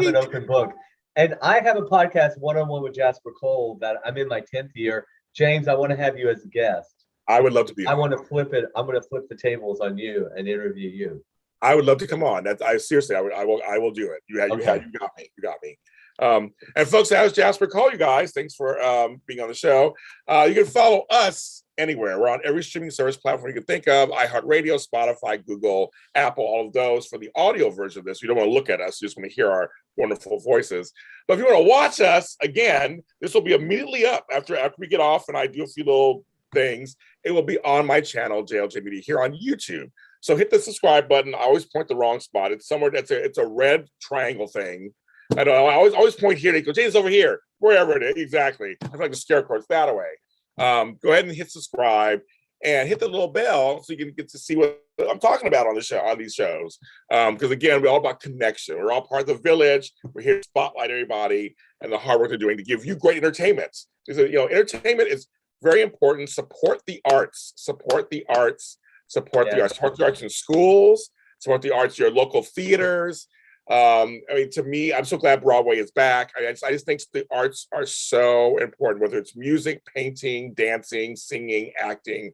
an open book. And I have a podcast one-on-one with Jasper Cole that I'm in my 10th year. James, I want to have you as a guest. I would love to be. I want to flip it. I'm going to flip the tables on you and interview you. I would love to come on. I seriously, I will do it. You got me. And folks, that was Jasper Cole, you guys. Thanks for being on the show. You can follow us anywhere. We're on every streaming service platform you can think of: iHeartRadio, Spotify, Google, Apple, all of those. For the audio version of this, you don't want to look at us, you just want to hear our wonderful voices. But if you want to watch us, again, this will be immediately up after we get off and I do a few little things. It will be on my channel, JLJ Media, here on YouTube. So hit the subscribe button. I always point the wrong spot. It's somewhere it's a red triangle thing. I don't know. I always point here. They go, James, over here, wherever it is. Exactly. I feel like the scarecrow. It's that way. Go ahead and hit subscribe and hit the little bell so you can get to see what I'm talking about on the show, on these shows. Because again, we're all about connection. We're all part of the village. We're here to spotlight everybody and the hard work they're doing to give you great entertainment. So, entertainment is very important. Support the arts. Support the arts. Support the arts. Support the arts in schools. Support the arts, your local theaters. I mean, to me, I'm so glad Broadway is back. I just think the arts are so important, whether it's music, painting, dancing, singing, acting.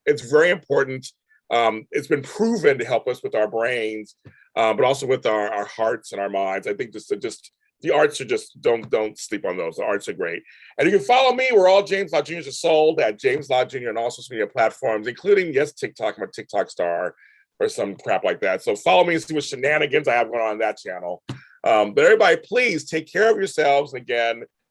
It's very important. It's been proven to help us with our brains, but also with our hearts and our minds. I think just the arts are just, don't sleep on those. The arts are great. And you can follow me. We're all James Lott Jr. is sold at James Lott Jr. on all social media platforms, including, yes, TikTok. I'm a TikTok star or some crap like that. So follow me and see what shenanigans I have going on that channel. But everybody, please take care of yourselves. And again,